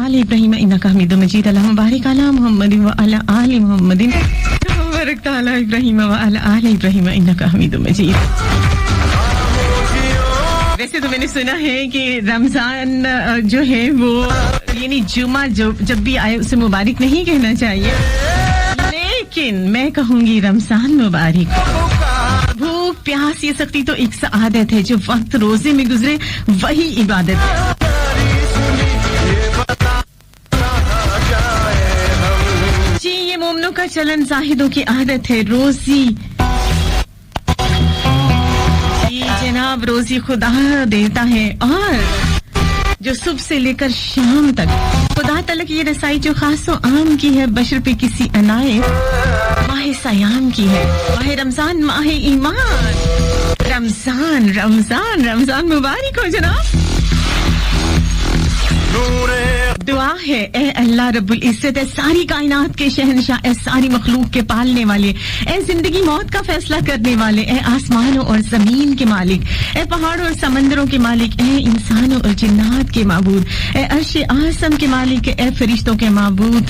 आल इब्राहिम इन्नका हमीदुम मजीद अल्लाहुम्मा बारिक अला मुहम्मदिन व अला आलि मुहम्मदिन कमा बारकता अला इब्राहिम व अला आलि इब्राहिम इन्नका हमीदुम मजीद। वैसे तो मैंने सुना है कि रमजान जो है वो यानी जुमा जब भी आए उसे मुबारक नहीं कहना चाहिए, लेकिन मैं कहूंगी रमजान मुबारक। भूख प्यास ये सख्ती तो एक सआदत है, जो वक्त रोजे में गुजरे वही इबादत है। जी ये मोमनों का चलन, जाहिदों की आदत है। रोजी जी जनाब, रोजी खुदा देता है, और जो सुबह से लेकर शाम तक खुदा तलक ये रसाई जो खास आम की है, बशर पे किसी अनायत माह सयाम की है। माह रमजान, माह ईमान। रमजान रमजान रमजान मुबारक हो जनाब। दुआ है ए अल्लाह रब्बुल इज्जत, ए सारी कायनात के शहंशाह, ए सारी मखलूक के पालने वाले, ए जिंदगी मौत का फैसला करने वाले, ए आसमानों और जमीन के मालिक, ए पहाड़ों और समंदरों के मालिक, ए इंसानों और जिन्नात के माबूद, ए अर्श आसम के मालिक, ए फरिश्तों के माबूद,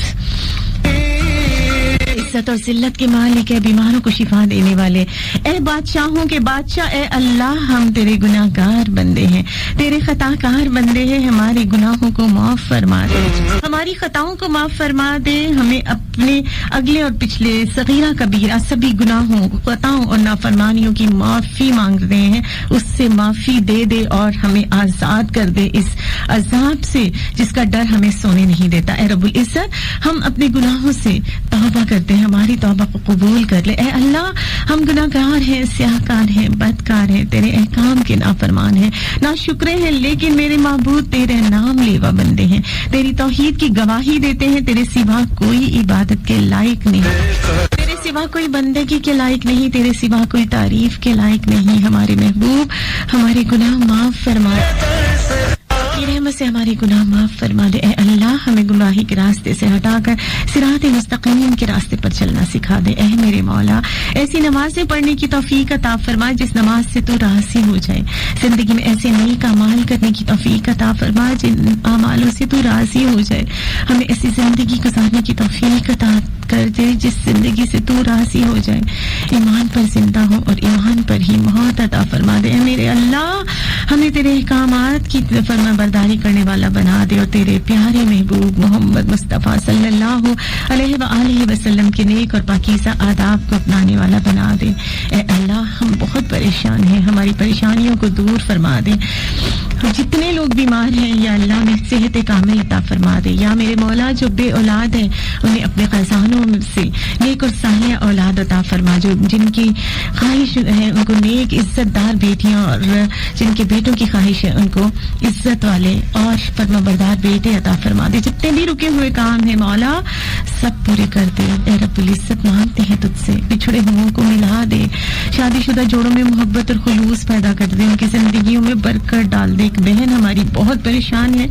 इज्जत और जिल्लत के मालिक है, बीमारों को शिफा देने वाले, ए बादशाहों के बादशाह, ए अल्लाह हम तेरे गुनाहगार बंदे हैं, तेरे खताकार बंदे हैं। हमारे गुनाहों को माफ फरमा दे, हमारी खताओं को माफ फरमा दे। हमें अपने अगले और पिछले सगीरा कबीरा सभी गुनाहों, खताओं और नाफरमानियों की माफी मांग रहे हैं, उससे माफी दे दे और हमें आजाद कर दे इस अजाब से जिसका डर हमें सोने नहीं देता। ए रब्बुल इज्जत, हम अपने गुनाहों से तौबा करते हैं, हमारी तौबा को कबूल कर ले। ए अल्लाह हम गुनाहगार हैं, स्याहकार हैं, बदकार हैं, तेरे अहकाम के नाफरमान हैं, नाशुक्रे हैं, लेकिन मेरे माबूद तेरे नाम लेवा बंदे हैं, तेरी तौहीद की गवाही देते हैं। तेरे सिवा कोई इबादत के लायक नहीं, तेरे सिवा कोई बंदगी के लायक नहीं, तेरे सिवा कोई तारीफ के लायक नहीं। हमारे महबूब हमारे गुनाह माफ फरमा, रहमत से हमारे गुनाह माफ फरमा दे। ए अल्लाह हमें गुनाही के रास्ते से हटाकर सिरात मुस्तकीम के रास्ते पर चलना सिखा दे। ए मेरे मौला, ऐसी नमाजें पढ़ने की तौफीक अता फरमा जिस नमाज से तू राज़ी हो जाए। जिंदगी में ऐसे नेक अमाल करने की तौफीक अता फरमा जिन अमालों से तू राज़ी हो जाए। हमें ऐसी जिंदगी गुजारने की तौफीक अता कर दे जिस जिंदगी से तू राज़ी हो जाए। ईमान पर जिंदा हो और ईमान पर ही मौत अता फरमा दे। मेरे अल्लाह हमें तेरे अहकामात की फरमा बरदारी करने वाला बना दे और तेरे प्यारे महबूब मोहम्मद मुस्तफा सल्लल्लाहु अलैहि व आलिहि वसल्लम के नेक और पाकीज़ा आदाब को अपनाने वाला बना दे। ए अल्लाह हम बहुत परेशान हैं, हमारी परेशानियों को दूर फरमा दे। जितने लोग बीमार हैं या अल्लाह में सेहत कामिल अता फरमा दे। या मेरे मौला जो बे औलाद है उन्हें अपने खजानों में से नेक और सालिया औलाद अता फरमा। जो जिनकी ख्वाहिश है उनको नेक इज्जतदार बेटियां और जिनके बेटों की ख्वाहिश है उनको इज्जत वाले और फरमाबरदार बेटे अता फरमा दे। जितने भी रुके हुए काम है मौला सब पूरे कर दे। ए रब्बुल इज्जत मांगते हैं तुझसे, बिछड़े हुओं को मिला दे, शादीशुदा जोड़ों में मोहब्बत और खुलूस पैदा कर दे, उनकी जिंदगियों में बरकत डाल दे। एक बहन हमारी बहुत परेशान है,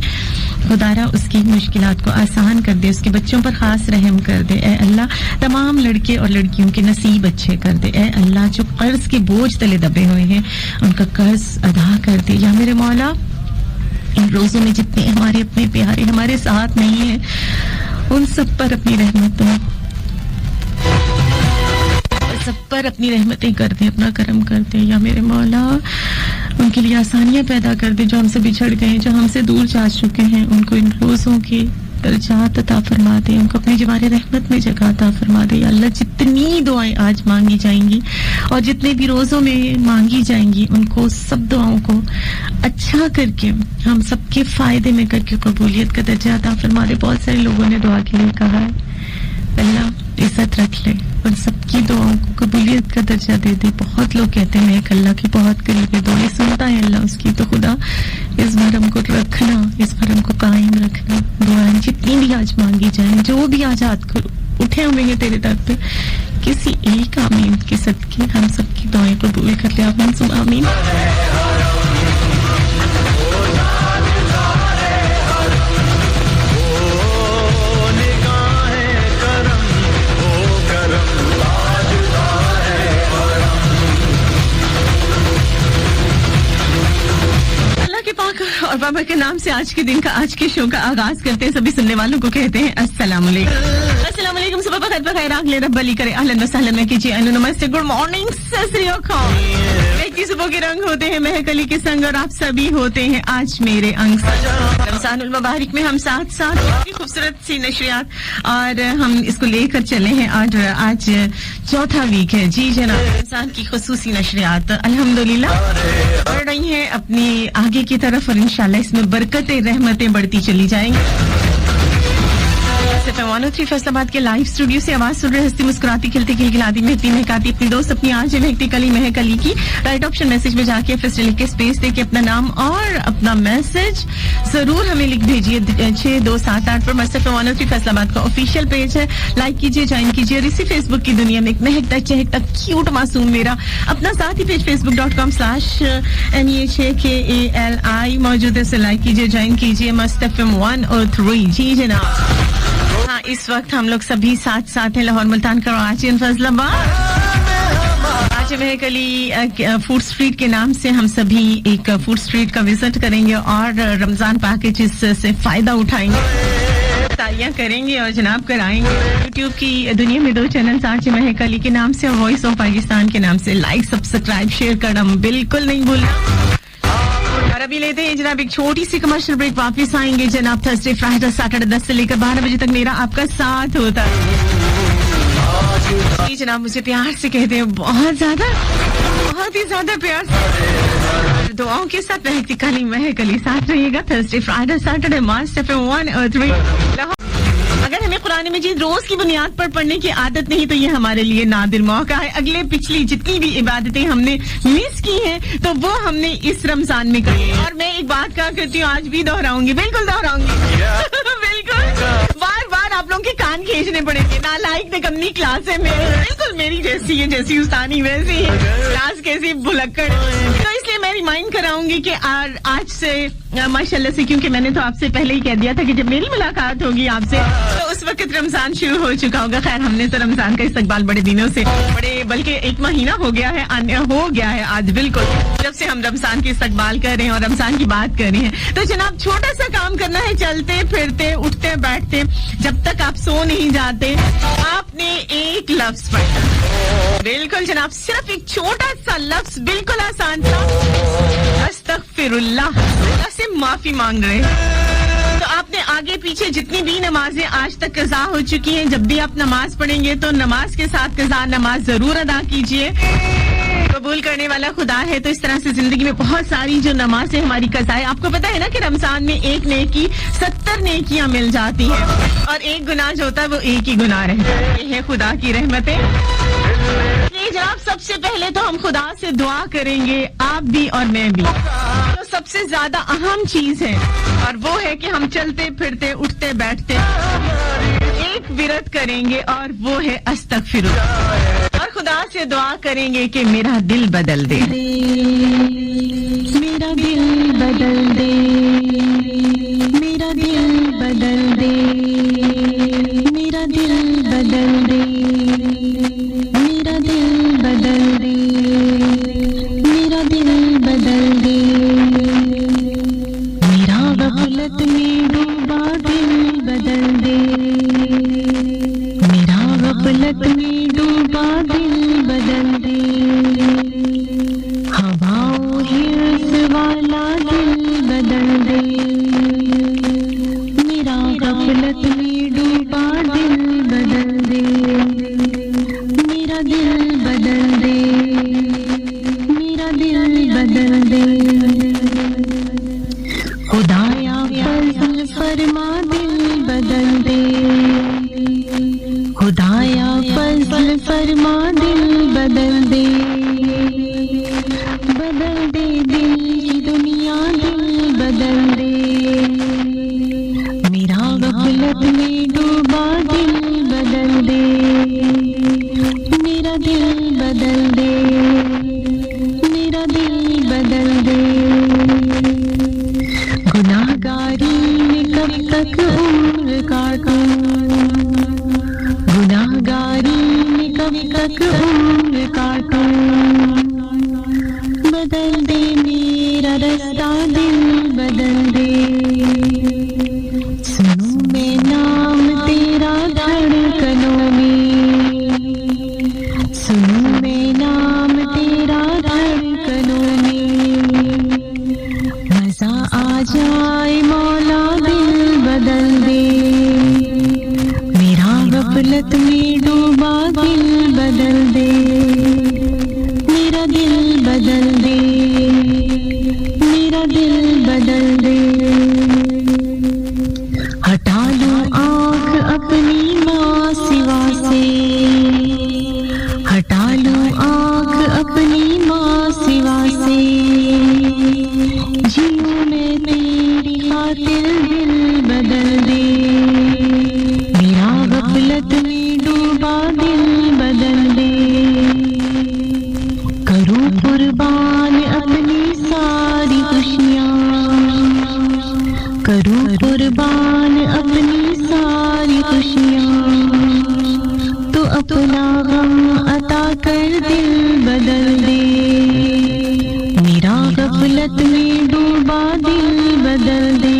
खुदारा उसकी मुश्किलात को आसान कर दे, उसके बच्चों पर खास रहम कर दे। ए अल्लाह तमाम लड़के और लड़कियों के नसीब अच्छे कर दे। ए अल्लाह जो कर्ज के बोझ तले दबे हुए हैं उनका कर्ज अदा कर दे। या मेरे मौला इन रोजों में जितने हमारे अपने प्यारे हमारे साथ नहीं है उन सब पर अपनी रहमतें रहमतें कर दे, अपना करम कर दे। या मेरे मौला उनके लिए आसानियां पैदा कर दे, जो हमसे बिछड़ गए, जो हमसे दूर जा चुके हैं, उनको इन रोजों के दर्जात अता फरमा दे, उनको अपनी जवारे रहमत में जगह अता फरमा दे। या अल्लाह जितनी दुआएं आज मांगी जाएंगी और जितने भी रोजों में मांगी जाएंगी उनको सब दुआओं को अच्छा करके हम सबके फायदे में करके कबूलियत का दर्जा अता फरमा दे। बहुत सारे लोगों ने दुआ के लिए कहा है, अल्लाह इज्जत रख ले और सबकी दुआओं को कबूलियत का दर्जा दे दे। बहुत लोग कहते हैं मैं अल्लाह के बहुत करीब है, दुआएं सुनता है अल्लाह उसकी, तो खुदा इस भरम को रखना, इस भरम को कायम रखना। दुआएं जितनी भी आज मांगी जाए, जो भी आज हाथ उठे हुए हैं तेरे दर पे, किसी एक आमीन के सदके हम सबकी दुआएं कबूल कर ले। आमीन। और बाबा के नाम से आज के दिन का, आज के शो का आगाज करते हैं। सभी सुनने वालों को कहते हैं अस्सलाम वालेकुम। अस्सलाम वालेकुम, सुबह बखैर बखैर आगले रब बली करे, अहलन व सहलन में कीजिए, अनु नमस्ते, गुड मॉर्निंग, सत श्री अकाल। व्यक्ति सुबह के रंग होते हैं महकली के संग और आप सभी होते हैं आज मेरे अंग। रमजानुल मुबारक में हम साथ साथ खूबसूरत सी नशरियात और हम इसको लेकर चले हैं और आज चौथा वीक है जी जनाब। रमजान की खुसूसी नशरियात अल्हम्दुलिल्लाह बढ़ रही हैं अपनी आगे की तरफ और इंशाल्लाह इसमें बरकतें रहमतें बढ़ती चली जाएंगी। 103 फैसलाबाद के लाइव स्टूडियो से आवाज सुन रहे हंसती मुस्कुराती खिलती खिलखिलाती महकती महकाती अपनी दोस्त अपनी आज महकती कली महकली की राइट ऑप्शन मैसेज में जाके फिर से लिख के स्पेस देके अपना नाम और अपना मैसेज जरूर हमें लिख भेजिए 6278 पर। मस्तफा 103 फैसलाबाद का ऑफिशियल पेज है, लाइक कीजिए, ज्वाइन कीजिए। और इसी फेसबुक की दुनिया में एक महकता चहकता क्यूट मासूम मेरा अपना साथी पेज facebook.com/MEHKALI मौजूद है, उसे लाइक कीजिए, ज्वाइन कीजिए। मस्तफा 103 जी जनाब। हाँ, इस वक्त हम लोग सभी साथ साथ हैं लाहौर मुल्तान कराची और फैसलाबाद। आज महकली फूड स्ट्रीट के नाम से हम सभी एक फूड स्ट्रीट का विजिट करेंगे और रमजान पैकेजेस से फायदा उठाएंगे, तालियां करेंगे और जनाब कराएंगे। यूट्यूब की दुनिया में 2 चैनल आज महकली के नाम से और वॉइस ऑफ पाकिस्तान के नाम से लाइक सब्सक्राइब शेयर करना बिल्कुल नहीं भूलना। और अभी लेते हैं जनाब एक छोटी सी कमर्शियल ब्रेक, वापस आएंगे जनाब। थर्सडे फ्राइडे सैटरडे 10 से लेकर 12 बजे तक मेरा आपका साथ होता है जी जनाब। मुझे प्यार से कहते हैं, बहुत ही ज्यादा प्यार से दुआओं के साथ महकती कली महकली साथ रहिएगा। थर्सडे फ्राइडे सैटरडे मार्च 1 और 3। अगर हमें कुरान मजीद रोज की बुनियाद पर पढ़ने की आदत नहीं तो ये हमारे लिए नादिर मौका है। अगले पिछली जितनी भी इबादतें हमने मिस की हैं तो वो हमने इस रमजान में करी। और मैं एक बात कहा करती हूँ, आज भी दोहराऊंगी, बिल्कुल दोहराऊंगी बिल्कुल बार बार आप लोगों के कान खींचने पड़ेंगे। नालायक ने कमनी क्लास है मेरी, बिल्कुल मेरी जैसी है, जैसी उस्तानी वैसी है, क्लास कैसी भुलक्कड़। तो इसलिए मैं रिमाइंड कराऊंगी कि आज से माशाल्लाह से, क्योंकि मैंने तो आपसे पहले ही कह दिया था कि जब मेरी मुलाकात होगी आपसे तो उस वक्त रमजान शुरू हो चुका होगा। खैर, हमने तो रमजान का इस्तकबाल बड़े दिनों से, बल्कि 1 महीना हो गया है आज बिल्कुल, जब से हम रमजान की इस्तकबाल कर रहे हैं और रमजान की बात कर रहे हैं। तो जनाब छोटा सा काम करना है, चलते फिरते उठते बैठते जब तक आप सो नहीं जाते आपने एक लफ्ज पढ़ना। बिल्कुल जनाब, सिर्फ एक छोटा सा लफ्ज, बिल्कुल आसान सा, अस्तगफिरुल्लाह, से माफी मांग रहे हैं। तो आपने आगे पीछे जितनी भी नमाजें आज तक कज़ा हो चुकी हैं, जब भी आप नमाज पढ़ेंगे तो नमाज के साथ कज़ा नमाज जरूर अदा कीजिए। कबूल करने वाला खुदा है। तो इस तरह से जिंदगी में बहुत सारी जो नमाजें हमारी कज़ा है, आपको पता है ना कि रमजान में एक नेकी 70 नेकियां मिल जाती हैं और एक गुनाह जो होता है वो एक ही गुनाह रहता है। ये है खुदा की रहमतें। जनाब सबसे पहले तो हम खुदा से दुआ करेंगे, आप भी और मैं भी। तो सबसे ज्यादा अहम चीज है और वो है कि हम चलते फिरते उठते बैठते एक विरत करेंगे और वो है अस्तगफिरुल्लाह। और खुदा से दुआ करेंगे कि मेरा दिल बदल दे, मेरा दिल बदल दे, मेरा दिल बदल दे, मेरा दिल बदल दे, मेरा दिल बदल दे, मेरा दिल बदल दे, मेरा गफलत में डूबा दिल बदल दे, मेरा गफलत में डूबा दिल बदल दे, हवाओं हिर्स वाला दिल बदल दे, मेरा गफलत में डूबा दिल बदल दे, मेरा दिल बदल दे, मेरा दिल बदल दे, खुदाया फज़ल फरमा दिल बदल दे, खुदाया फज़ल फरमा दिल बदल दे, बदल दे दिल की दुनिया दिल बदल दे, मेरा गफलत में डूबा दिल बदल दे, मेरा दिल बदल दे, मेरा दिल बदल दे, गुनाहगारी में कब तक उम्र काटूं, गुनाहगारी में कब तक उम्र काटूं, बदल दे मेरा रास्ता दिल बदल दे, गफलत में डूबा दिल बदल दे, मेरा दिल बदल दे, मेरा दिल बदल दे। हटा लूं आँख अपनी माँ सिवा से, हटा लूं आँख अपनी माँ सिवा से, जीऊं मैं तेरी खातिर दिल बदल दे, मेरा गफलत में डूबा दिल बदल दे। करूं कुर्बान अपनी सारी खुशियाँ, करूं कुर्बान अपनी सारी खुशियाँ, तो अपना गम अता कर दिल बदल दे, मेरा गफलत में डूबा दिल बदल दे,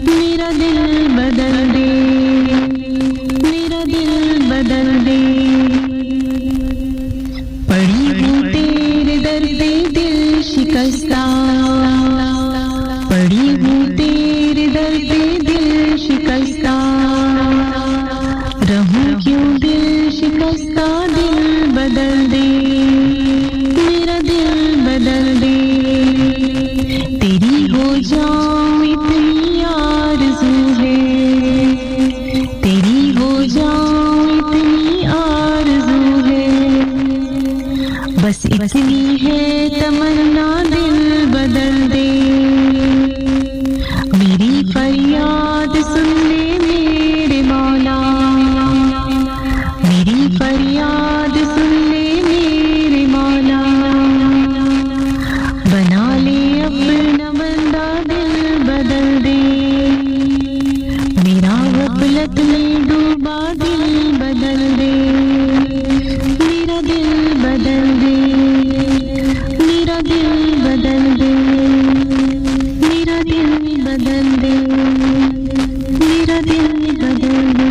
मेरा दिल बदल दे, मेरा दिल बदल दे। पड़ी हूँ तेरे दर पे दिल शिकस्ता, पड़ी हूँ तेरे दर पे दिल शिकस्ता, रहूं क्यों दिल शिकस्ता, दिल बदल दे, मेरा दिल बदल दे। तेरी हो जाऊं इतनी आरज़ू है, तेरी हो जाऊं इतनी आरज़ू है, बस इतनी है तमन्ना, दिल बदल दे, मेरी फरियाद सुन ले मेरे मौला, मेरी फरियाद सुन ले मेरे मौला, बना ले अपना बंदा, दिल बदल दे, मेरा गफलत में डूबा दिल बदल दे, मेरा दिल बदल दे, मेरा दिल बदल दे, मेरा दिल बदल दे, मेरा दिल बदल दे।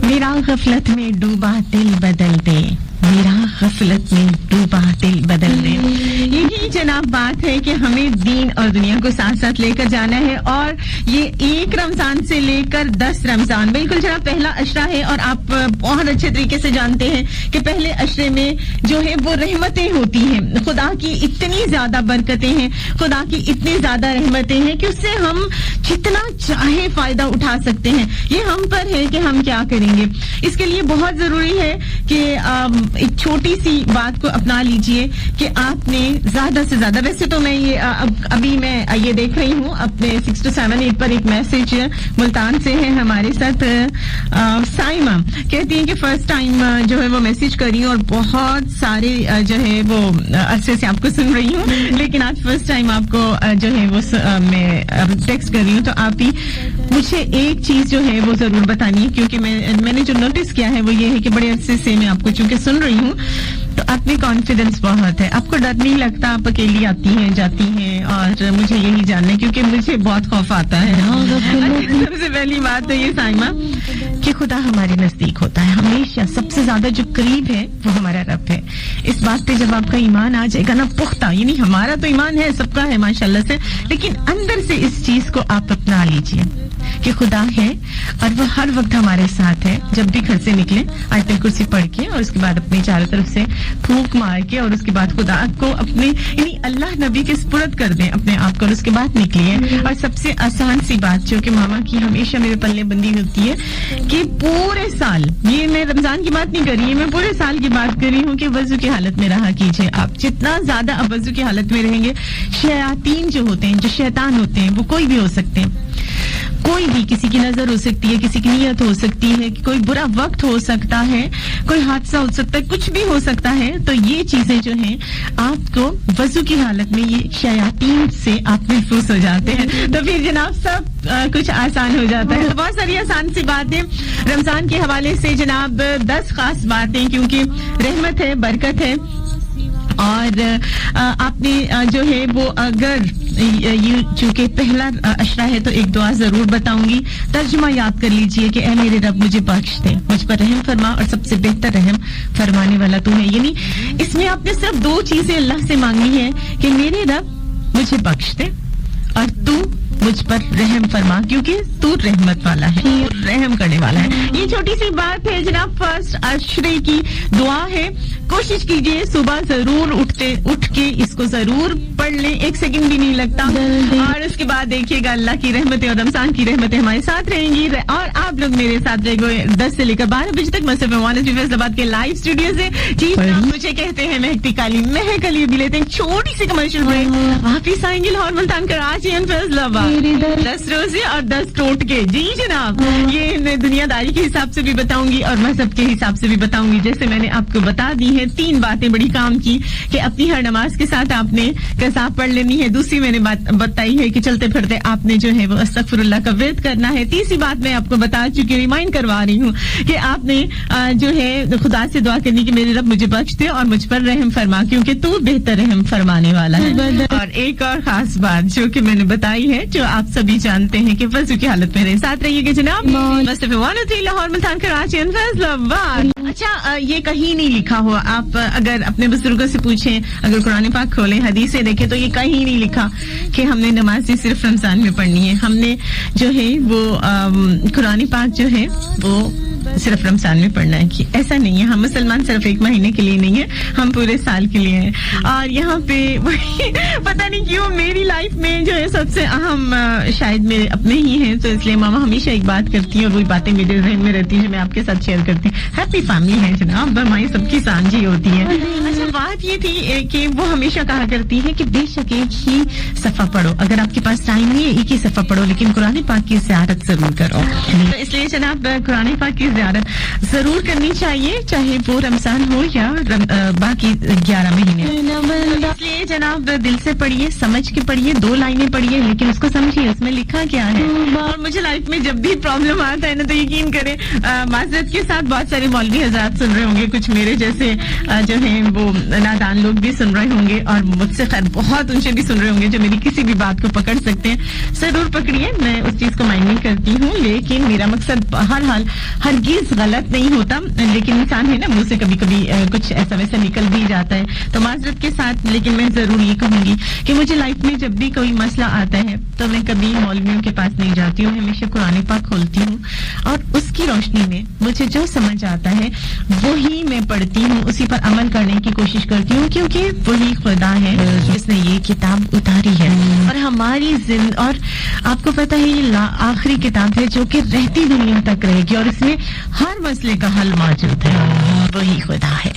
मेरा गफलत में डूबा दिल बदल दे, मेरा गफलत में डूबा दिल बदल दे। यही जनाब बात है कि हमें दीन और दुनिया को साथ साथ लेकर जाना है। और ये 1 रमजान से लेकर 10 रमजान, बिल्कुल जनाब पहला अशरा है। और आप बहुत अच्छे तरीके से जानते हैं कि पहले अशरे में जो है वो रहमतें होती हैं, खुदा की इतनी ज्यादा बरकतें हैं, खुदा की इतनी ज्यादा रहमतें हैं कि उससे हम जितना चाहे फायदा उठा सकते हैं। ये हम पर है कि हम क्या करेंगे। इसके लिए बहुत जरूरी है कि एक छोटी सी बात को अपना लीजिए कि आपने ज्यादा से ज्यादा, वैसे तो मैं ये अभी मैं ये देख रही हूँ अपने 6278 पर एक मैसेज मुल्तान से है हमारे साथ। साइमा कहती है कि फर्स्ट टाइम जो है वो मैसेज कर रही हूँ और बहुत सारे जो है वो अरसे से आपको सुन रही हूँ, लेकिन आज फर्स्ट टाइम आपको जो है वो मैं टेक्स्ट कर रही हूँ। तो आप ही मुझे एक चीज जो है वो जरूर बतानी है, क्योंकि मैंने जो नोटिस किया है वो ये है कि बड़े अरसे से मैं आपको चूंकि सुन रही हूँ तो आप में कॉन्फिडेंस बहुत है, आपको डर नहीं लगता, आप अकेली आती हैं जाती हैं। और मुझे यही जानना है क्योंकि मुझे बहुत खौफ आता है। सबसे पहली बात है ये साइमा कि खुदा हमारे नजदीक होता है हमेशा, सबसे ज्यादा जो करीब है वो हमारा रब है। इस बात पे जब आपका ईमान आ जाएगा ना पुख्ता, यानी हमारा तो ईमान है, सबका है माशाल्लाह से, लेकिन अंदर से इस चीज को आप अपना लीजिए कि खुदा है और वो हर वक्त हमारे साथ है। जब भी घर से निकले आयतुल कुर्सी पढ़ के और उसके बाद अपने चारों तरफ से फूंक मार के और उसके बाद खुदा को अपने यानी अल्लाह नबी के सुपुर्द कर दें अपने आप को और उसके बाद निकलिए। और सबसे आसान सी बात जो कि मामा की हमेशा मेरे पल्ले बंदी होती है कि पूरे साल, ये मैं रमजान की बात नहीं कर रही, मैं पूरे साल की बात कर रही हूँ कि वजू की हालत में रहा कीजिए। आप जितना ज्यादा आप वजू की हालत में रहेंगे, शयातीन जो होते हैं, जो शैतान होते हैं, वो कोई भी हो सकते हैं, कोई भी, किसी की नजर हो सकती है, किसी की नीयत हो सकती है, कोई बुरा वक्त हो सकता है, कोई हादसा हो सकता है, कुछ भी हो सकता है। तो ये चीजें जो हैं आपको वजू की हालत में ये शयातीन से आप महफूज हो जाते हैं, तो फिर जनाब सब कुछ आसान हो जाता है। तो बहुत सारी आसान सी बातें रमजान के हवाले से जनाब, 10 खास बातें, क्योंकि रहमत है, बरकत है। और आपने जो है वो अगर चूंकि पहला अशरा है तो एक दुआ जरूर बताऊंगी, तर्जुमा याद कर लीजिए कि ऐ मेरे रब मुझे बख्श दे, मुझ पर रहम फरमा और सबसे बेहतर रहम फरमाने वाला तू है। यानी इसमें आपने सिर्फ 2 चीजें अल्लाह से मांगनी है कि मेरे रब मुझे बख्श दे और तू मुझ पर रहम फरमा, क्योंकि तू रहमत वाला है, रहम करने वाला है। ये छोटी सी बात है जनाब, फर्स्ट अशरे की दुआ है। कोशिश कीजिए सुबह जरूर उठ के इसको जरूर पढ़ लें, 1 सेकंड भी नहीं लगता। और उसके बाद देखिएगा अल्लाह की रहमतें और रमजान की रहमतें हमारे साथ रहेंगी। और आप लोग मेरे साथ रहेंगे 10 से लेकर 12 बजे तक। मैं सिर्फ फैसलाबाद के लाइव स्टूडियो से। जी मुझे कहते हैं महकती काली महक अली। भी लेते हैं छोटी सी कमर्शियल ब्रेक, वापिस आएंगे लाहौर मुल्तान कराची एंड फैसलाबाद 10 रोजे और 10 टोटके। जी जनाब, ये मैं दुनियादारी के हिसाब से भी बताऊंगी और मजहब के हिसाब से भी बताऊंगी। जैसे मैंने आपको बता दी है 3 बातें बड़ी काम की कि अपनी हर नमाज के साथ आपने कसा पढ़ लेनी है। दूसरी मैंने बात बताई है कि चलते फिरते आपने जो है वो अस्तगफिरुल्लाह का विर्द करना है। तीसरी बात मैं आपको बता चुकी, रिमाइंड करवा रही हूँ कि आपने जो है खुदा से दुआ करनी कि मेरे रब मुझे बख्श दे और मुझ पर रहम फरमा, क्योंकि तू बेहतर रहम फरमाने वाला है। और एक और खास बात जो कि मैंने बताई है, जो आप सभी जानते हैं कि वजू की हालत में रहे। साथ रहिएगा जनाब, लाहौर मुल्तान कराची एंड फैसलाबाद। अच्छा, ये कहीं नहीं लिखा हुआ। आप अगर अपने बुजुर्गों से पूछें, अगर कुरान पाक खोलें, हदीसें देखें, तो ये कहीं नहीं लिखा कि हमने नमाज सिर्फ रमजान में पढ़नी है। हमने जो है वो कुरान पाक जो है वो सिर्फ रमजान में पढ़ना है, कि ऐसा नहीं है। हम मुसलमान सिर्फ 1 महीने के लिए नहीं है, हम पूरे साल के लिए हैं। और यहाँ पे पता नहीं क्यों मेरी लाइफ में जो है सबसे अहम शायद मेरे अपने ही हैं, तो इसलिए मामा हमेशा एक बात करती है और वही बातें मेरे जहन में रहती है जो मैं आपके साथ शेयर करती हूँ। हैप्पी फैमिली है जनाब, हमारी सबकी सांझी होती है। अच्छा, बात ये थी कि वो हमेशा कहा करती है कि बेशक एक ही सफा पढ़ो, अगर आपके पास टाइम नहीं है एक ही सफा पढ़ो, लेकिन कुरान पाक की ज़ियारत जरूर करो। तो इसलिए जनाब कुरान पाक की ज़ियारत जरूर करनी चाहिए, चाहे वो रमजान हो या बाकी 11 महीने। इसलिए जनाब दिल से पढ़िए, समझ के पढ़िए, 2 लाइनें पढ़िए, लेकिन उसको समझिए उसमें लिखा क्या है। और मुझे लाइफ में जब भी प्रॉब्लम आता है ना, तो यकीन करें माजरत के साथ बहुत सारे मौलवी हजरात सुन रहे होंगे, कुछ मेरे जैसे जो है वो नादान लोग भी सुन रहे होंगे, और मुझसे खैर बहुत उनसे भी सुन रहे होंगे जो मेरी किसी भी बात को पकड़ सकते हैं। जरूर पकड़िए, मैं उस चीज को माइंड नहीं करती हूँ, लेकिन मेरा मकसद हर हाल हरगिज गलत नहीं होता, लेकिन इंसान है ना, मुझ से कभी कभी कुछ ऐसा वैसा निकल भी जाता है, तो माजरत के साथ। लेकिन मैं जरूर ये कहूंगी कि मुझे लाइफ में जब भी कोई मसला आता है तो मैं कभी मौलवियों के पास नहीं जाती हूँ, हमेशा कुरान पाक खोलती हूँ और उसकी रोशनी में मुझे जो समझ आता है वही मैं पढ़ती हूँ, उसी पर अमल करने की कोशिश करती हूँ, क्योंकि वही खुदा है जिसने ये किताब उतारी है और हमारी और आपको पता है ये आखिरी किताब है जो कि रहती दुनिया तक रहेगी और इसमें हर मसले का हल मौजूद है। वही खुदा है।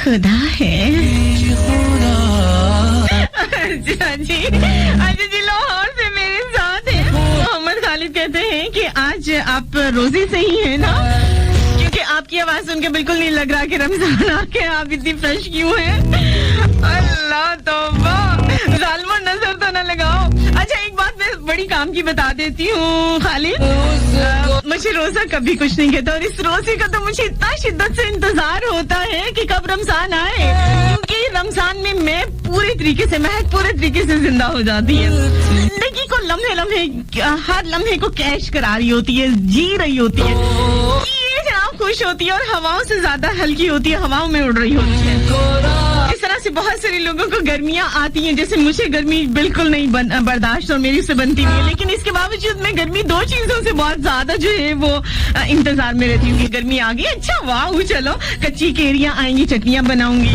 खुदा है। अच्छा जी, लाहौर से मेरे साथ है मोहम्मद खालिद। कहते हैं कि आज आप रोजे से ही है ना, क्योंकि आपकी आवाज सुन के बिल्कुल नहीं लग रहा कि रमजान आके आप इतनी फ्रेश क्यों हैं। अल्लाह तौबा, जालिमों नजर तो ना लगाओ। अच्छा, एक बात मैं बड़ी काम की बता देती हूँ खालिद, मुझे रोजा कभी कुछ नहीं कहता, और इस रोजे का तो मुझे इतना शिद्दत से इंतजार होता है कि कब रमजान आए, क्योंकि रमजान में मैं पूरे तरीके से जिंदा हो जाती है। जिंदगी को हर लम्हे को कैश करा रही होती है, जी रही होती है, ये जनाब खुश होती है और हवाओं से ज्यादा हल्की होती है, हवाओं में उड़ रही होती है। इस तरह से बहुत सारे लोगों को गर्मियां आती हैं, जैसे मुझे गर्मी बिल्कुल नहीं बर्दाश्त और मेरी से बनती नहीं है, लेकिन इसके बावजूद मैं गर्मी दो चीजों से बहुत ज्यादा जो है वो इंतजार में रहती हूँ कि गर्मी आ गई, अच्छा वाह चलो कच्ची केरियां आएंगी, चटनियां बनाऊंगी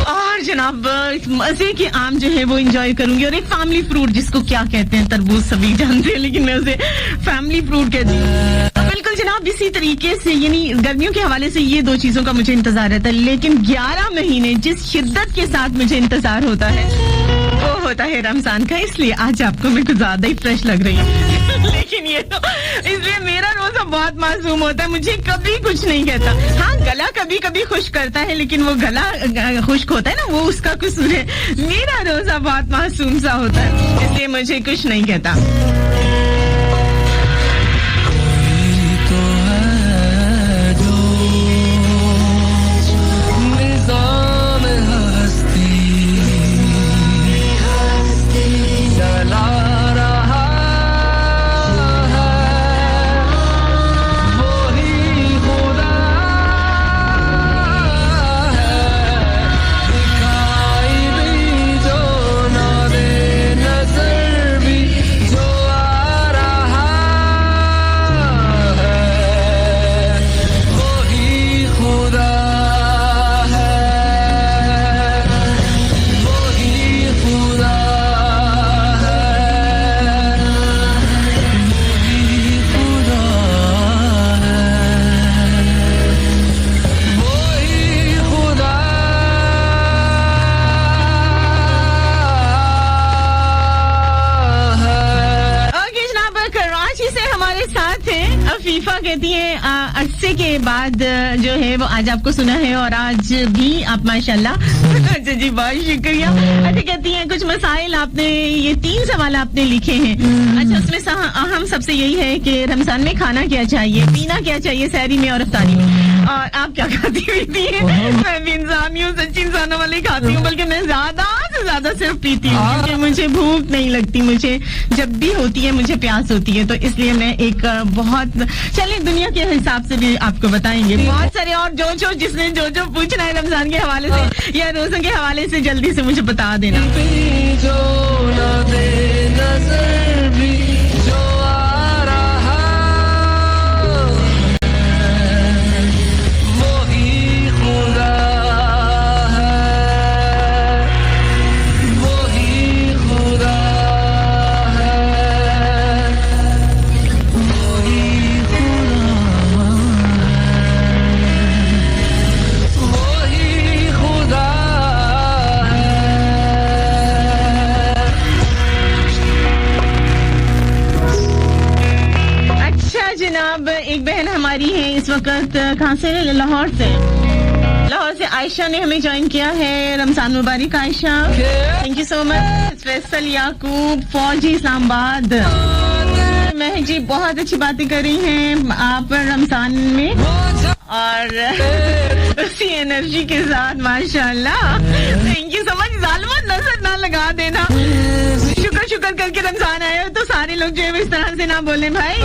और जनाब मजे के आम जो है वो एंजॉय करूंगी, और एक फैमिली फ्रूट जिसको क्या कहते हैं, तरबूज सभी जानते हैं लेकिन मैं उसे फैमिली फ्रूट कहती हूँ। बिल्कुल जनाब, इसी तरीके से यानी गर्मियों के हवाले से ये दो चीजों का मुझे इंतजार रहता है, लेकिन 11 महीने जिस शिद्दत के साथ मुझे इंतजार होता है वो होता है रमजान का। इसलिए आज आपको मैं कुछ ज्यादा ही फ्रेश लग रही है लेकिन ये तो इसलिए मेरा रोजा बहुत मासूम होता है, मुझे कभी कुछ नहीं कहता। हाँ, गला कभी कभी खुश करता है, लेकिन वो गला खुश्क होता है ना, वो उसका कसूर है। मेरा रोजा बहुत मासूम सा होता है, इसलिए मुझे कुछ नहीं कहता। कहती है अरसे के बाद जो है वो आज आपको सुना है, और आज भी आप माशाल्लाह। अच्छा जी, बहुत शुक्रिया। अच्छा, कहती हैं कुछ मसाइल आपने, ये 3 सवाल आपने लिखे हैं। अच्छा, उसमें अहम सबसे यही है कि रमजान में खाना क्या चाहिए, पीना क्या चाहिए सहरी में और इफ्तारी में, और आप क्या खाती पीती हैं। मैं भी इंसान हूँ, सच्ची इंसानों वाली खाती हूँ, बल्कि मैं ज्यादा से ज्यादा सिर्फ पीती हूँ, क्योंकि मुझे भूख नहीं लगती, मुझे जब भी होती है मुझे प्यास होती है, तो इसलिए मैं एक बहुत चलिए दुनिया के हिसाब से भी आपको बताएंगे बहुत सारे, और जिसने जो पूछना है रमजान के हवाले से या रोज़ों के हवाले से जल्दी से मुझे बता देना। एक बहन हमारी है इस वक्त, कहाँ से, लाहौर से आयशा ने हमें ज्वाइन किया है। रमजान मुबारक Ayesha, thank you so much. Faisal Yakub फौजी इस्लामाबाद, महक जी बहुत अच्छी बातें कर रही हैं आप रमजान में, और उसी एनर्जी के साथ माशाल्लाह, थैंक यू सो मच। जालिमा नजर ना लगा देना, शुक्र करके रमजान आया हो तो सारे लोग जो है इस तरह से ना बोले भाई।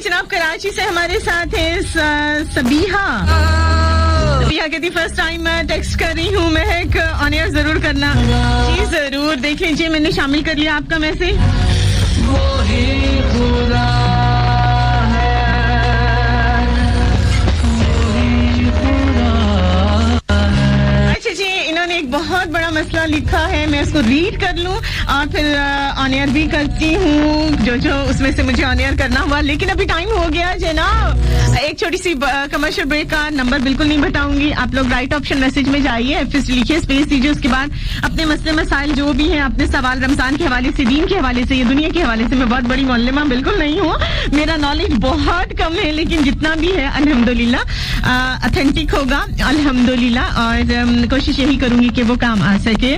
जनाब कराची से हमारे साथ है सबीहा कहती फर्स्ट टाइम टेक्स्ट कर रही हूँ, महक ऑन एयर जरूर करना। जी जरूर, देख लीजिए मैंने शामिल कर लिया आपका मैसेज। अच्छा जी, इन्होंने एक बहुत बड़ा मसला लिखा है मैं उसको रीड कर लूं और फिर ऑन एयर भी करती हूँ जो उसमें से मुझे ऑन एयर करना हुआ, लेकिन अभी टाइम हो गया जनाब। एक छोटी सी कमर्शियल ब्रेक का नंबर बिल्कुल नहीं बताऊंगी, आप लोग राइट ऑप्शन मैसेज में जाइए, एफएस लिखिए, स्पेस दीजिए, उसके बाद अपने मसले मसाइल जो भी हैं, अपने सवाल रमजान के हवाले से, दीन के हवाले से, ये दुनिया के हवाले से। मैं बहुत बड़ी मौलमा बिल्कुल नहीं हूँ, मेरा नॉलेज बहुत कम है, लेकिन जितना भी है अल्हम्दुलिल्लाह ऑथेंटिक होगा अल्हम्दुलिल्लाह, और कोशिश यही करूंगी कि वो काम आ सके।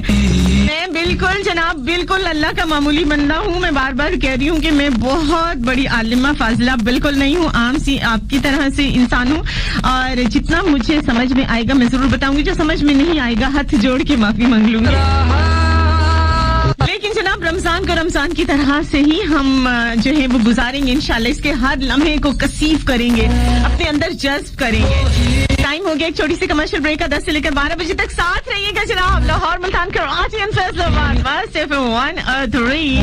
मैं बिल्कुल जनाब बिल्कुल अल्लाह का मामूली बंदा हूँ, मैं बार बार कह रही हूँ कि मैं बहुत बड़ी आलिमा फाजिला बिल्कुल नहीं हूँ, आम सी आपकी तरह से इंसान हूँ, और जितना मुझे समझ में आएगा मैं जरूर बताऊंगी, जो समझ में नहीं आएगा हाथ जोड़ के माफी मांग लूंगी। लेकिन जनाब रमजान को रमजान की तरह से ही हम जो है वो गुजारेंगे इंशाल्लाह, इसके हर लम्हे को कसीफ करेंगे, अपने अंदर जज्ब करेंगे। टाइम हो गया एक छोटी सी कमर्शियल ब्रेक का, 10 से लेकर 12 बजे तक साथ रहिएगा जनाब। लाहौर, मुल्तान, कराची एंड फैसलाबाद, बस FM 103,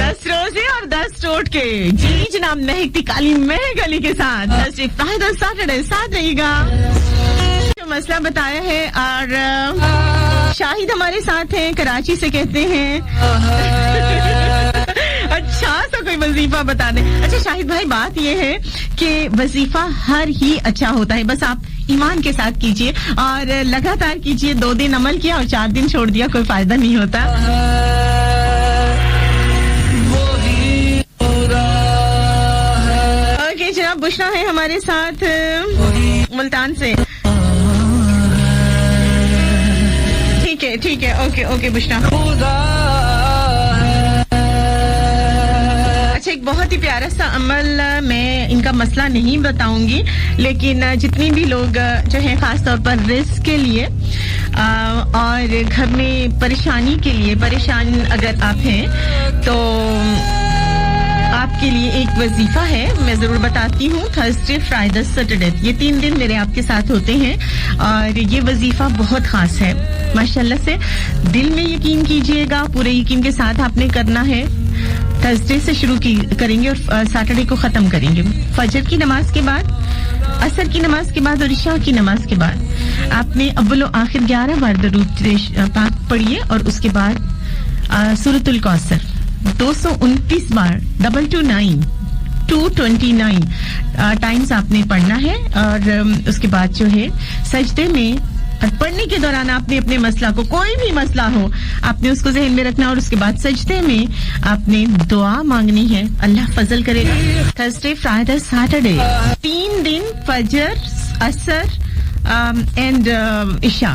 10 रोजे और 10 टोट के, जी जनाब, महकती काली मह गली के साथ, फ्राइडे सैटरडे साथ रहिएगा। मसला बताया है, और शाहिद हमारे साथ हैं, कराची से कहते हैं। अच्छा सा कोई वजीफा बता दें। अच्छा शाहिद भाई, बात ये है कि वजीफा हर ही अच्छा होता है, बस आप ईमान के साथ कीजिए और लगातार कीजिए। 2 दिन अमल किया और 4 दिन छोड़ दिया, कोई फायदा नहीं होता। ओके जनाब, बुशरा है हमारे साथ मुल्तान से। ठीक है, ओके बुशरा। अच्छा, एक बहुत ही प्यारा सा अमल, मैं इनका मसला नहीं बताऊंगी, लेकिन जितनी भी लोग जो है खास तौर पर रिस्क के लिए और घर में परेशानी के लिए परेशान अगर आप हैं, तो आपके लिए एक वजीफा है, मैं जरूर बताती हूँ। थर्सडे, फ्राइडे, सैटरडे, ये 3 दिन मेरे आपके साथ होते हैं, और ये वजीफा बहुत खास है माशाल्लाह से। दिल में यकीन कीजिएगा, पूरे यकीन के साथ आपने करना है। थर्सडे से शुरू करेंगे और सैटरडे को खत्म करेंगे। फजर की नमाज के बाद, असर की नमाज के बाद और इशा की नमाज के बाद आपने अव्वल और आखिर 11 बार दरूद पाक पढ़िए, और उसके बाद सूरतुल कौसर 229 बार, 229 टाइम्स आपने पढ़ना है। और उसके बाद जो है सजदे में, पढ़ने के दौरान आपने अपने मसला को, कोई भी मसला हो, आपने उसको जहन में रखना, और उसके बाद सजदे में आपने दुआ मांगनी है, अल्लाह फजल करेगा। थर्सडे, फ्राइडे, सैटरडे, 3 दिन, फजर, असर एंड इशा,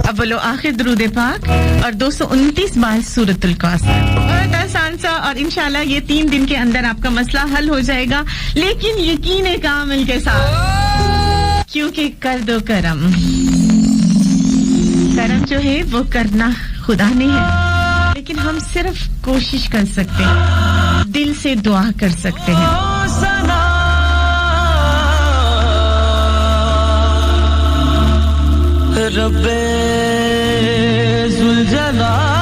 अव्वल आखिर दुरूद पाक, और 229 बार सूरतुल कौसर। बहुत आसान सा, और इंशाल्लाह ये 3 दिन के अंदर आपका मसला हल हो जाएगा, लेकिन यकीन कामिल के साथ, क्योंकि कर दो करम जो है वो करना खुदा ने है, लेकिन हम सिर्फ कोशिश कर सकते हैं, दिल से दुआ कर सकते हैं। रब्बे जुल जलाल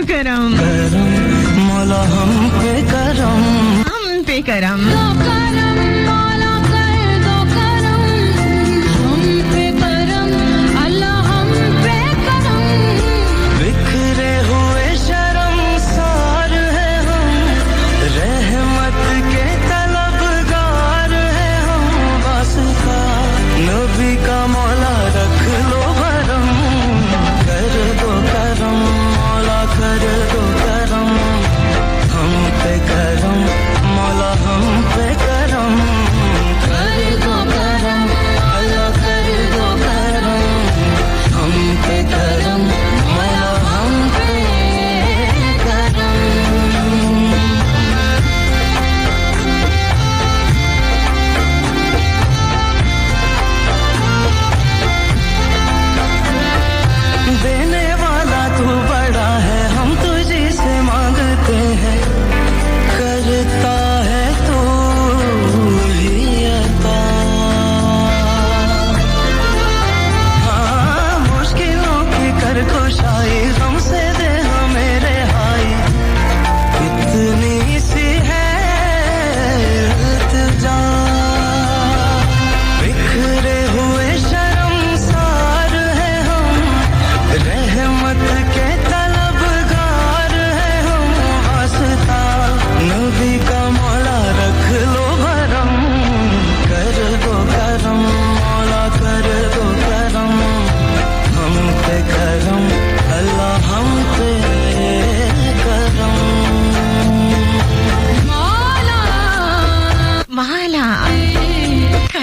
करम मौला हम पे करम मौला कर दो करम, हम पे करम, अल्लाह हम पे करम। बिखरे हुए शर्मसार है हम, रहमत के तलबगार है हम, वास्ता नबी का मौला रख लो भरम, कर दो करम मौला कर दो करम, हम पे करम मौला हम पे करम।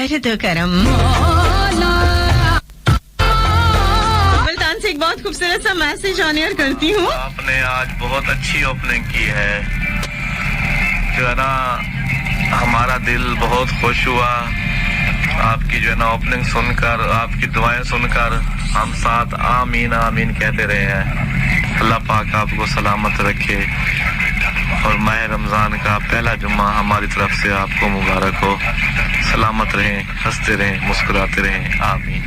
कर दो करम। मौला मुल्तान से एक बहुत खूबसूरत सा मैसेज ऑन एयर करती हूँ। आपने आज बहुत अच्छी ओपनिंग की है, जो है ना हमारा दिल बहुत खुश हुआ आपकी जो है ना ओपनिंग सुनकर, आपकी दुआएं सुनकर। हम साथ आमीन आमीन कहते रहे हैं। अल्लाह पाक आपको सलामत रखे और माह रमजान का पहला जुम्मा हमारी तरफ से आपको मुबारक हो। सलामत रहें, हंसते रहें, मुस्कुराते रहें। आमीन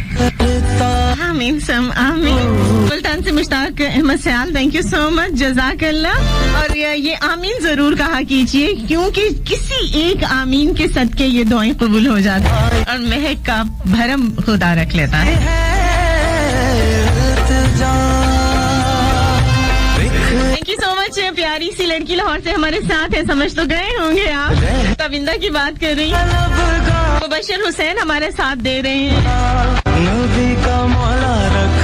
आमीन सम आमीन। मुल्तान से Mushtaq Ahmed Sayal, thank you so much, जज़ाकल्लाह। और ये आमीन जरूर कहा कीजिए, क्योंकि किसी एक आमीन के सदके ये दुआएं कबूल हो जाती हैं और महक का भरम खुदा रख लेता है। Thank you so much. प्यारी सी लड़की लाहौर से हमारे साथ है, समझ तो गए होंगे आप। तविंदा की बात कर रही हैं। मुबशर हुसैन हमारे साथ दे रहे हैं।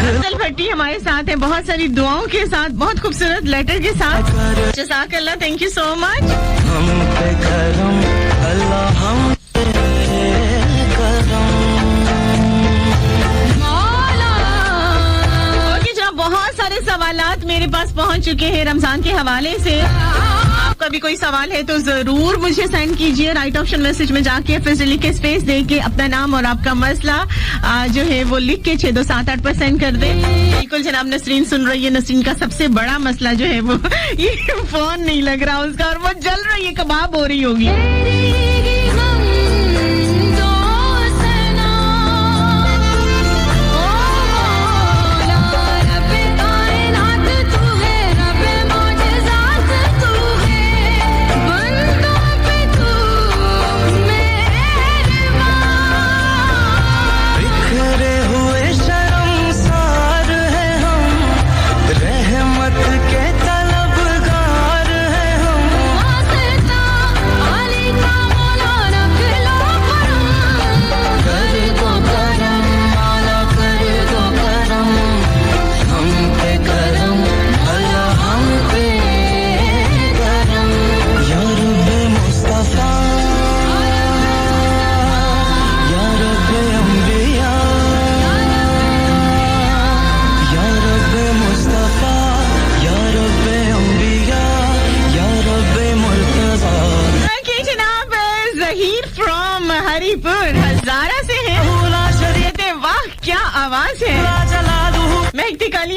फजल भट्टी हमारे साथ है, बहुत सारी दुआओं के साथ, बहुत खूबसूरत लेटर के साथ। जज़ाकल्लाह, थैंक यू सो मच। हम पे करम अल्लाह, हम पे करम। बहुत सारे सवालात मेरे पास पहुंच चुके हैं रमजान के हवाले से। आपका भी कोई सवाल है तो जरूर मुझे सेंड कीजिए। राइट ऑप्शन मैसेज में जाके फिर से लिख के स्पेस दे के अपना नाम और आपका मसला जो है वो लिख के 6278 पर सेंड कर दे। बिल्कुल जनाब, नसरीन सुन रही है। नसरीन का सबसे बड़ा मसला जो है वो ये फोन नहीं लग रहा उसका, और वो जल रही है, कबाब हो रही होगी।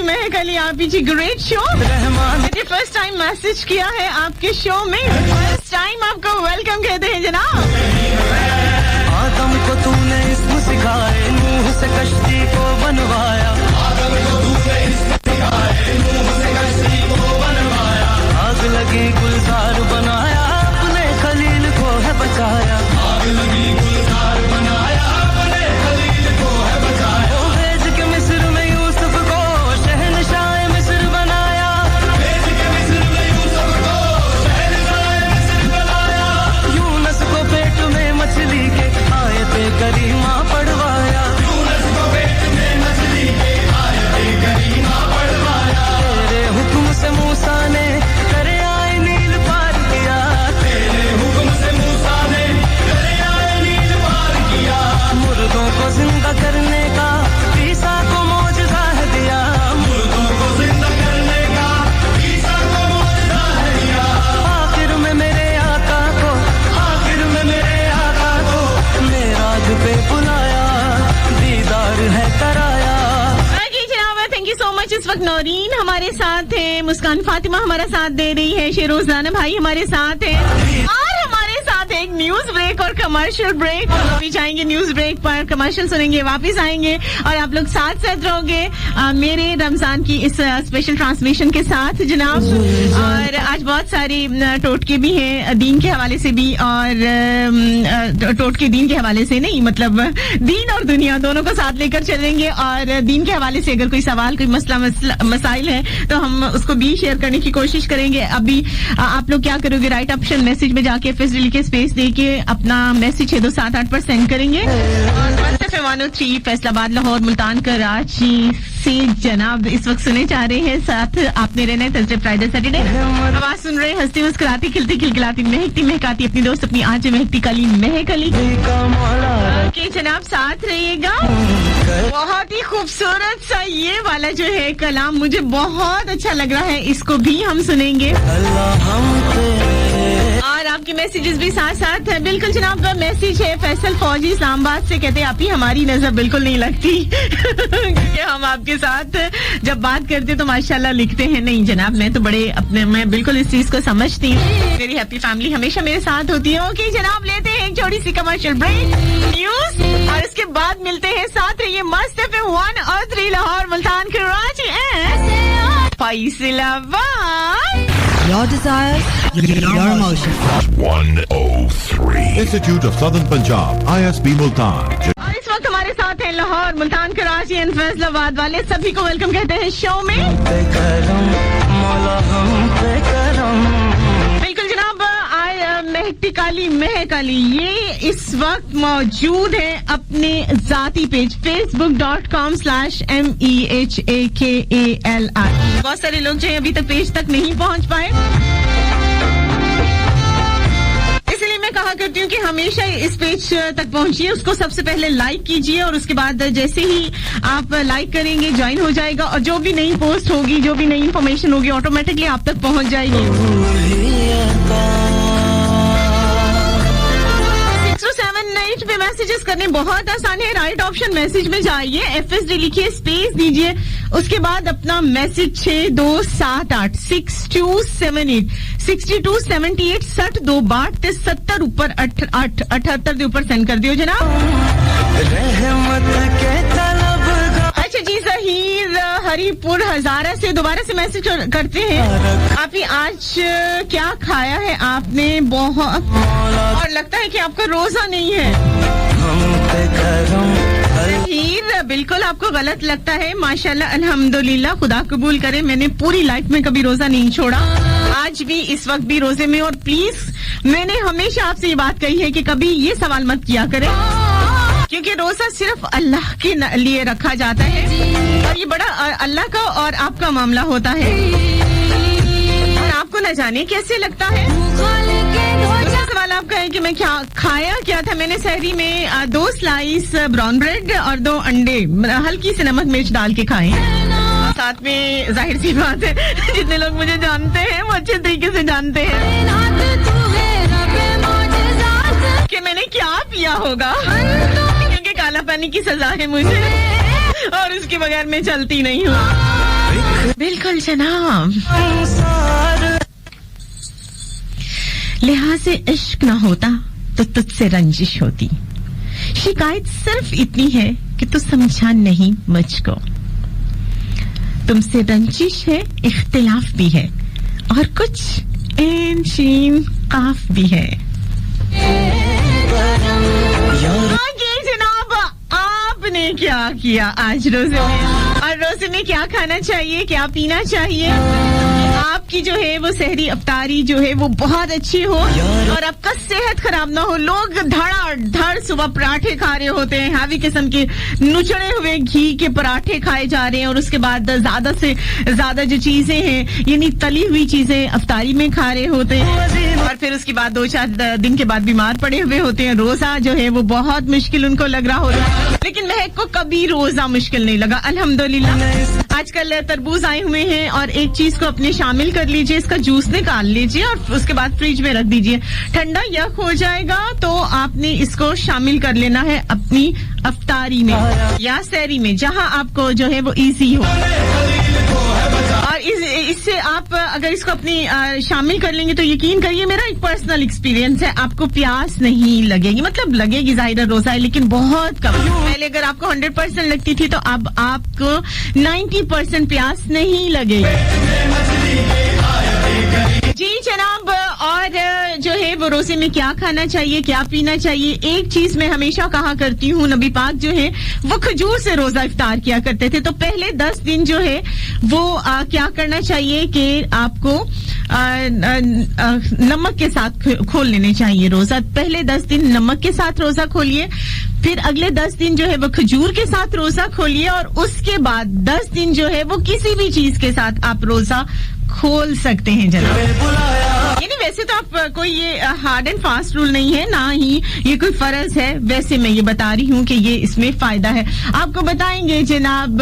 महकली आप जी, ग्रेट शो। मैंने फर्स्ट टाइम मैसेज किया है आपके शो में, फर्स्ट टाइम आपको वेलकम कहते हैं जनाब। आदम को तूने इस्म सिखाए, नूह से कश्ती को बनवाया। आदम को तूने इस्म सिखाए, नूह से कश्ती को बनवाया। आग लगी गुलजार बनाया, अपने खलील को है बचाया। आग लगी गुलजार बनाया, अपने खलील को है बचाया। ओ भेज के मिस्र में यूसुफ को शहनशाह मिस्र बनाया। भेज के मिस्र में यूसुफ को शहनशाह मिस्र बनाया। यूनुस को पेट में मछली के आयते करीमा पढ़वाया। यूनुस को पेट में मछली के आयते करीमा पढ़वाया। तेरे हुक्म से मूसा ने करे आए नील पार किया। तेरे हुक्म से मूसा ने करे आए नील पार किया। मुर्दों को जिंदा करने का ईसा को मौजज़ा है दिया। मुर्दों को जिंदा करने का ईसा को मौजज़ा है दिया। आखिर में मेरे आका को, आखिर में मेरे आका को मेराज पे बुलाया, दीदार है कराया। Thank you so much. इस वक्त नौरीन हमारे साथ है, मुस्कान फातिमा हमारा साथ दे रही है, शेरोज राना भाई हमारे साथ है, और हमारे साथ एक न्यूज ब्रेक और कमर्शियल ब्रेक। अभी जाएंगे न्यूज ब्रेक पर, कमर्शियल सुनेंगे, वापस आएंगे और आप लोग साथ साथ रहोगे मेरे रमजान की इस स्पेशल ट्रांसमिशन के साथ जनाब। और आज बहुत सारी टोटके भी हैं, दीन के हवाले से भी, और टोटके दीन के हवाले से नहीं, मतलब दीन और दुनिया दोनों को साथ लेकर चलेंगे। और दीन के हवाले से अगर कोई सवाल, कोई मसाइल है तो हम उसको भी शेयर करने की कोशिश करेंगे। अभी आप लोग क्या करोगे, राइट ऑप्शन मैसेज में जाके फिर के स्पेस देके अपना मैसेज 6278 पर सेंड करेंगे, और FM 103 फैसलाबाद, लाहौर, मुल्तान, कराची से जनाब इस वक्त सुने जा रहे हैं। साथ आपने रहना है थर्सडे, फ्राइडे, सैटरडे। आवाज सुन रहे हैं हंसती मुस्कुराती खिलती खिलखिलाती महकती महकाती अपनी दोस्त अपनी आंच महकती कली महकली के जनाब साथ रहिएगा। बहुत ही खूबसूरत सा ये वाला जो है कलाम मुझे बहुत अच्छा लग रहा है, इसको भी हम सुनेंगे और आपके मैसेजेस भी साथ साथ है। बिल्कुल जनाब, मैसेज है फैसल फौजी इस्लामाबाद से, कहते हैं आप ही हमारी नजर बिल्कुल नहीं लगती क्योंकि हम आपके साथ जब बात करते तो माशाल्लाह लिखते हैं। नहीं जनाब, मैं तो बड़े अपने मैं बिल्कुल इस चीज को समझती हूँ। मेरी हैप्पी फैमिली हमेशा मेरे साथ होती है। ओके जनाब, लेते हैं एक छोटी सी कमर्शियल ब्रेक, न्यूज और इसके बाद मिलते हैं। साथ रहिए मस्त FM 103 Lahore, Multan, Karachi and Faisalabad. Your desires, your emotions. 103. Institute of Southern Punjab, ISB Multan. और इस वक्त हमारे साथ हैं लाहौर, मुल्तान, कराची एंड फैसलाबाद वाले सभी को वेलकम कहते हैं शो में। बिल्कुल जनाब, महकती काली महकाली ये इस वक्त मौजूद है अपने जाती पेज facebook.com/MEHAKALI। बहुत सारे लोग जो अभी तक पेज तक नहीं पहुंच पाए, इसलिए मैं कहा करती हूँ कि हमेशा इस पेज तक पहुंचिए, उसको सबसे पहले लाइक कीजिए और उसके बाद जैसे ही आप लाइक करेंगे ज्वाइन हो जाएगा और जो भी नई पोस्ट होगी, जो भी नई इंफॉर्मेशन होगी ऑटोमेटिकली आप तक पहुंच जाएगी। 62798 पे मैसेजेस करने बहुत आसान है। राइट ऑप्शन मैसेज में जाइए, FSD लिखिए, स्पेस दीजिए, उसके बाद अपना मैसेज 6278 6278 6278 62 62 70 ऊपर 78 के ऊपर सेंड कर दियो जनाब। अच्छा जी, जहीर हरीपुर हजारा से दोबारा से मैसेज करते हैं। आप ही आज क्या खाया है आपने? बहुत, और लगता है कि आपका रोजा नहीं है। जहीर, बिल्कुल आपको गलत लगता है। माशाल्लाह अल्हम्दुलिल्लाह, खुदा कबूल करे, मैंने पूरी लाइफ में कभी रोजा नहीं छोड़ा, आज भी इस वक्त भी रोजे में। और प्लीज मैंने हमेशा आपसे ये बात कही है कि कभी ये सवाल मत किया करें क्योंकि रोजा सिर्फ अल्लाह के लिए रखा जाता है और ये बड़ा अल्लाह का और आपका मामला होता है और आपको न जाने कैसे लगता है। दूसरा सवाल आपका है कि मैं क्या खाया क्या था? मैंने सहरी में 2 स्लाइस ब्राउन ब्रेड और 2 अंडे हल्की से नमक मिर्च डाल के खाए। साथ में जाहिर सी बात है जितने लोग मुझे जानते हैं वो अच्छे तरीके से जानते हैं कि मैंने क्या पिया होगा क्योंकि काला पानी की सजा है मुझे और उसके बगैर मैं चलती नहीं हूँ। बिल्कुल जनाब, लिहाज इश्क ना होता तो तुझसे रंजिश होती। शिकायत सिर्फ इतनी है कि तू समझा नहीं मुझको। तुमसे रंजिश है, इख्तिलाफ भी है और कुछ ऐन शीन काफ भी है। आगे जनाब, आपने क्या किया आज रोजे में? और रोजे में क्या खाना चाहिए, क्या पीना चाहिए? आपकी जो है वो सहरी अफ्तारी जो है वो बहुत अच्छी हो और आपका सेहत खराब ना हो। लोग धड़ाधड़ सुबह पराठे खा रहे होते हैं, हैवी किस्म के नुचड़े हुए घी के पराठे खाए जा रहे हैं और उसके बाद ज्यादा से ज्यादा जो चीजें हैं यानी तली हुई चीजें अफ्तारी में खा रहे होते हैं और फिर उसके बाद 2-4 दिन के बाद बीमार पड़े हुए होते हैं। रोजा जो है वो बहुत मुश्किल उनको लग रहा होता है, लेकिन महक को कभी रोजा मुश्किल नहीं लगा अल्हम्दुलिल्लाह। आजकल तरबूज आए हुए हैं और एक चीज को अपने शामिल कर लीजिए, इसका जूस निकाल लीजिए और उसके बाद फ्रिज में रख दीजिए। ठंडा यक हो जाएगा तो आपने इसको शामिल कर लेना है अपनी अफ्तारी में या सहरी में, जहां आपको जो है वो इजी हो। और इससे आप अगर इसको अपनी शामिल कर लेंगे तो यकीन करिए, मेरा एक पर्सनल एक्सपीरियंस है, आपको प्यास नहीं लगेगी। मतलब लगेगी, जाहिर रोजा है, लेकिन बहुत कम। पहले अगर आपको 100% लगती थी तो अब आपको 90% प्यास नहीं लगेगी। जी जनाब, और जो है वो रोजे में क्या खाना चाहिए, क्या पीना चाहिए। एक चीज मैं हमेशा कहा करती हूँ, नबी पाक जो है वो खजूर से रोजा इफ्तार किया करते थे। तो पहले 10 दिन जो है वो क्या करना चाहिए कि आपको नमक के साथ खोल लेने चाहिए रोजा। पहले 10 दिन नमक के साथ रोजा खोलिए, फिर अगले 10 दिन जो है वो खजूर के साथ रोजा खोलिए, और उसके बाद 10 दिन जो है वो किसी भी चीज के साथ आप रोजा खोल सकते हैं जनाब। यानी वैसे तो आप कोई ये हार्ड एंड फास्ट रूल नहीं है, ना ही ये कोई फर्ज है, वैसे मैं ये बता रही हूँ कि ये इसमें फायदा है। आपको बताएंगे जनाब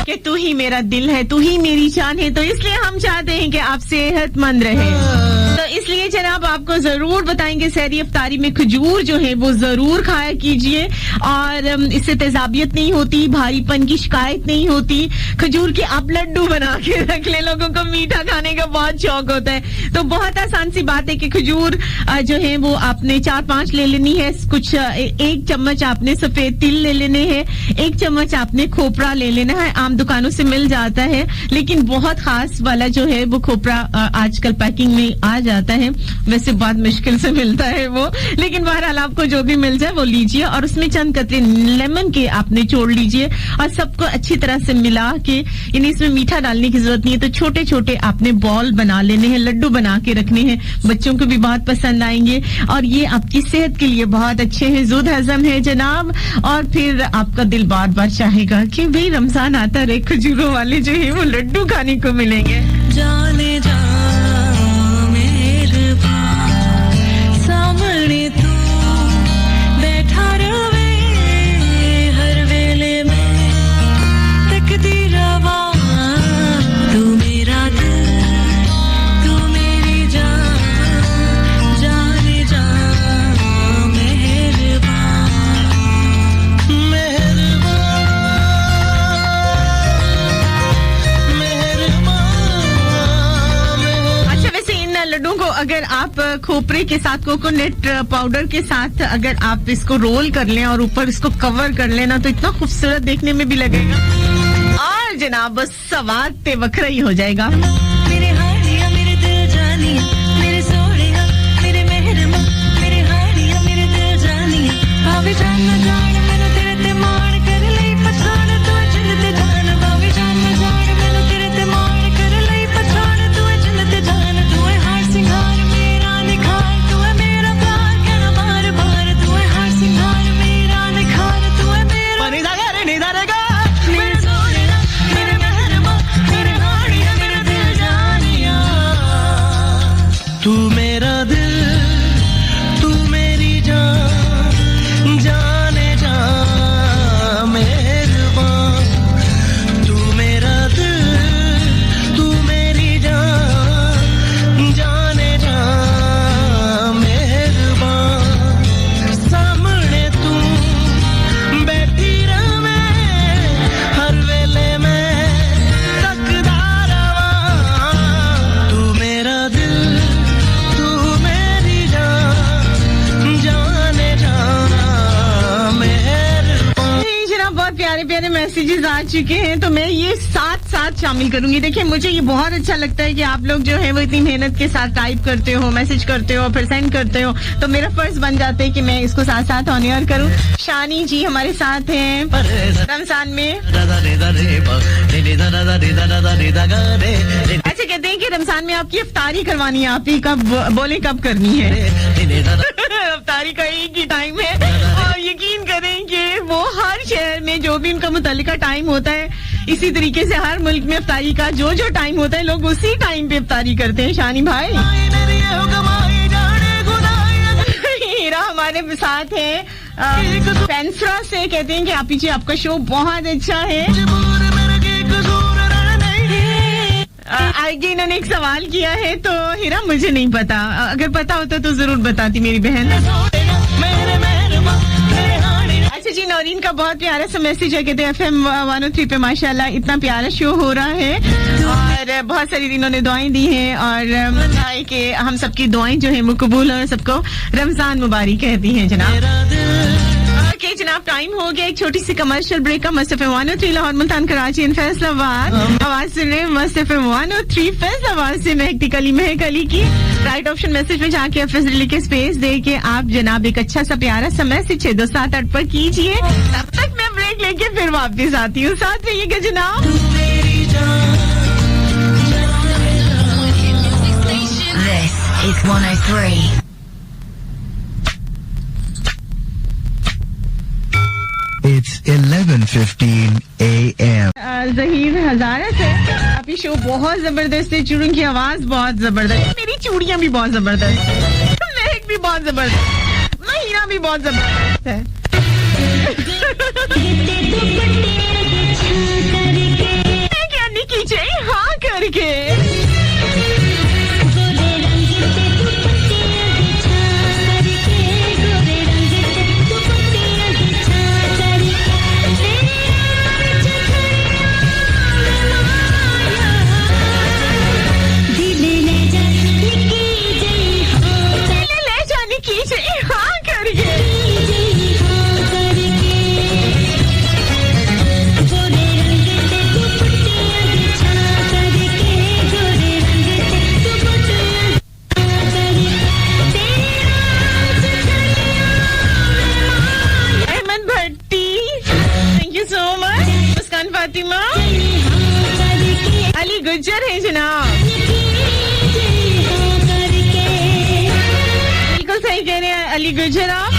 कि तू ही मेरा दिल है, तू ही मेरी जान है, तो इसलिए हम चाहते हैं कि आप सेहतमंद रहें। तो इसलिए जनाब आपको जरूर बताएंगे सहरी इफ्तारी में खजूर जो है वो जरूर खाया कीजिए, और इससे तेजाबियत नहीं होती, भारीपन की शिकायत नहीं होती। खजूर के आप लड्डू बना के रख ले, लोगों को मीठा खाने का बहुत शौक होता है, तो बहुत आसान सी बात है कि खजूर जो है वो आपने 4-5 ले लेनी है। कुछ 1 चम्मच आपने सफेद तिल ले लेने हैं, 1 चम्मच आपने खोपरा ले लेना है। आम दुकानों से मिल जाता है, लेकिन बहुत खास वाला जो है वो खोपरा आजकल पैकिंग में आ जाता है, वैसे बहुत मुश्किल से मिलता है वो, लेकिन बहरहाल आपको जो भी मिल जाए वो लीजिए, और उसमें चंद कतरे लेमन के आपने छोड़ लीजिए, और सबको अच्छी तरह से मिला के, यानी इसमें मीठा डालने की जरूरत नहीं है, तो छोटे छोटे आपने बॉल बना लेने हैं, लड्डू बना के रखने हैं, बच्चों को भी बहुत पसंद आएंगे, और ये आपकी सेहत के लिए बहुत अच्छे हैं, जुद हजम है जनाब, और फिर आपका दिल बार बार चाहेगा कि भाई रमजान आता रहे, खजूरों वाले जो है वो लड्डू खाने को मिलेंगे। जाने जा सामने तू बैठा रवे हर वेले में तकदी रवा, तू मेरा दिल, तू मेरी जान, जाने जा मेहरबान, मेहरबान, मेहरबान। अच्छा, वैसे इन लड्डू को अगर आप खोपरे के साथ, कोकोनट पाउडर के साथ अगर आप इसको रोल कर लें और ऊपर इसको कवर कर लेना, तो इतना खूबसूरत देखने में भी लगेगा, और जनाब बस स्वाद ते वखरा ही हो जाएगा। मेरे हानिया मेरे दिल जानिया, मेरे सोनिया मेरे मेहरमा, मेरे हानिया मेरे दिल जानिया, भावे जान न जान मैनू तेरे ते मान कर लई पछाण, तू जिन ते जान, भावे जान न जान मैनू तेरे ते मान कर लई पछाण, तू जिन ते जान, तू है हार सिंगार मेरा निखार, तू है मेरा प्यार कहना बार बार, तू है हार सिंगार मेरा निखार, तू है मेरा मेरे सोनिया मेरे मेहरमा, मेरे हानिया मेरे दिल जानिया, तू मेरा दिल, तू मेरी जान, जाने जा मेहरबान, तू मेरा दिल, तू मेरी जान, जाने जा मेहरबान, सामने तू बैठी रवे हर वेले में तकदा रवा, तू मेरा दिल, तू मेरी जान, जाने जा मेहरबान। जी जनाब, बहुत प्यारे प्यारे मैसेजेस आ चुके हैं, तो मैं ये साथ साथ शामिल करूंगी। देखिए, मुझे ये बहुत अच्छा लगता है कि आप लोग जो है वो इतनी मेहनत के साथ टाइप करते हो, मैसेज करते हो, फिर सेंड करते हो, तो मेरा फर्ज बन जाता है कि मैं इसको साथ साथ ऑन एयर करूं। शानी जी हमारे साथ हैं रमजान में। अच्छा, कहते हैं कि रमजान में आपकी इफ्तारी करवानी है, आप ही कब बोले कब करनी है? इफ्तारी का एक ही टाइम है, और यकीन करें कि वो हर शहर में जो भी उनका मुतल्लिका टाइम होता है, इसी तरीके से हर मुल्क में इफ्तारी का जो जो टाइम होता है, लोग उसी टाइम पे इफ्तारी करते हैं। शानी भाई हीरा हमारे साथ है पेंसरा से, कहते हैं कि आप जी आपका शो बहुत अच्छा है। आगे इन्होंने एक सवाल किया है, तो हीरा मुझे नहीं पता, अगर पता होता तो जरूर बताती मेरी बहन। अच्छा जी, नौरीन का बहुत प्यारा सा मैसेज है, कहते हैं FM 103 पे माशाल्लाह इतना प्यारा शो हो रहा है, और बहुत सारी इन्होंने दुआएं दी हैं, और कि हम सबकी दुआएं जो है वो कबूल हो, सबको रमजान मुबारक कहती हैं जनाब। ओके जनाब, टाइम हो गया एक छोटी सी कमर्शियल ब्रेक का। मस्त एफएम 103 लाहौर, मुल्तान, कराची एंड फैसलाबाद। आवाज सुन रहे हैं मस्त एफएम 103 फैसलाबाद से महकती कली महक अली की। राइट ऑप्शन मैसेज में जाके एफएस लिख के स्पेस दे के आप जनाब एक अच्छा सा प्यारा सा मैसेज 6278 पर कीजिए। तब तक मैं ब्रेक लेके फिर वापस आती हूँ, साथ रहिएगा जनाब। This is 103. It's 11:15 a.m. Zaheer हजारा से आपकी शो बहुत जबरदस्त है। चूड़ियों की आवाज बहुत जबरदस्त है, मेरी चूड़ियां भी बहुत जबरदस्त है, महक भी बहुत जबरदस्त, महीना भी बहुत जबरदस्त है। क्या नहीं कीजिए हाँ करके फातिमा अली गुज्जर है जनाब, बिल्कुल सही कह रहे हैं अली गुज्जर आप।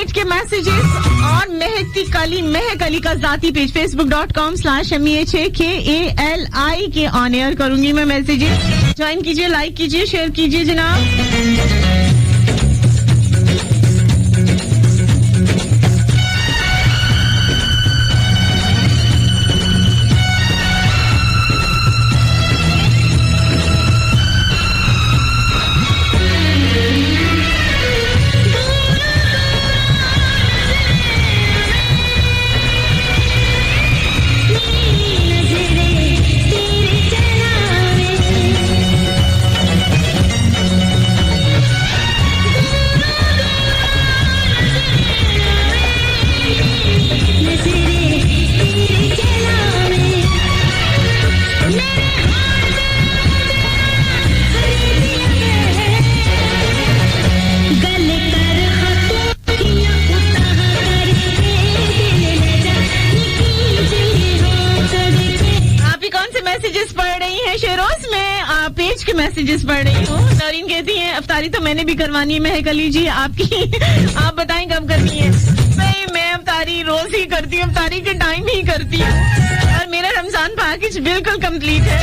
के मैसेजेस और महकती कली महक अली का जाती पेज facebook.com/MEHAKALI के ऑन एयर करूंगी मैं मैसेजेस। ज्वाइन कीजिए, लाइक कीजिए, शेयर कीजिए जनाब। मैसेजेस पढ़ रही हूँ। नौरीन कहती है अफ्तारी तो मैंने भी करवानी है महक अली जी आपकी, आप बताएं कब करनी है। नहीं मैं अफ्तारी रोज ही करती हूँ, अफ्तारी के टाइम ही करती हूँ और मेरा रमजान पैकेज बिल्कुल कंप्लीट है।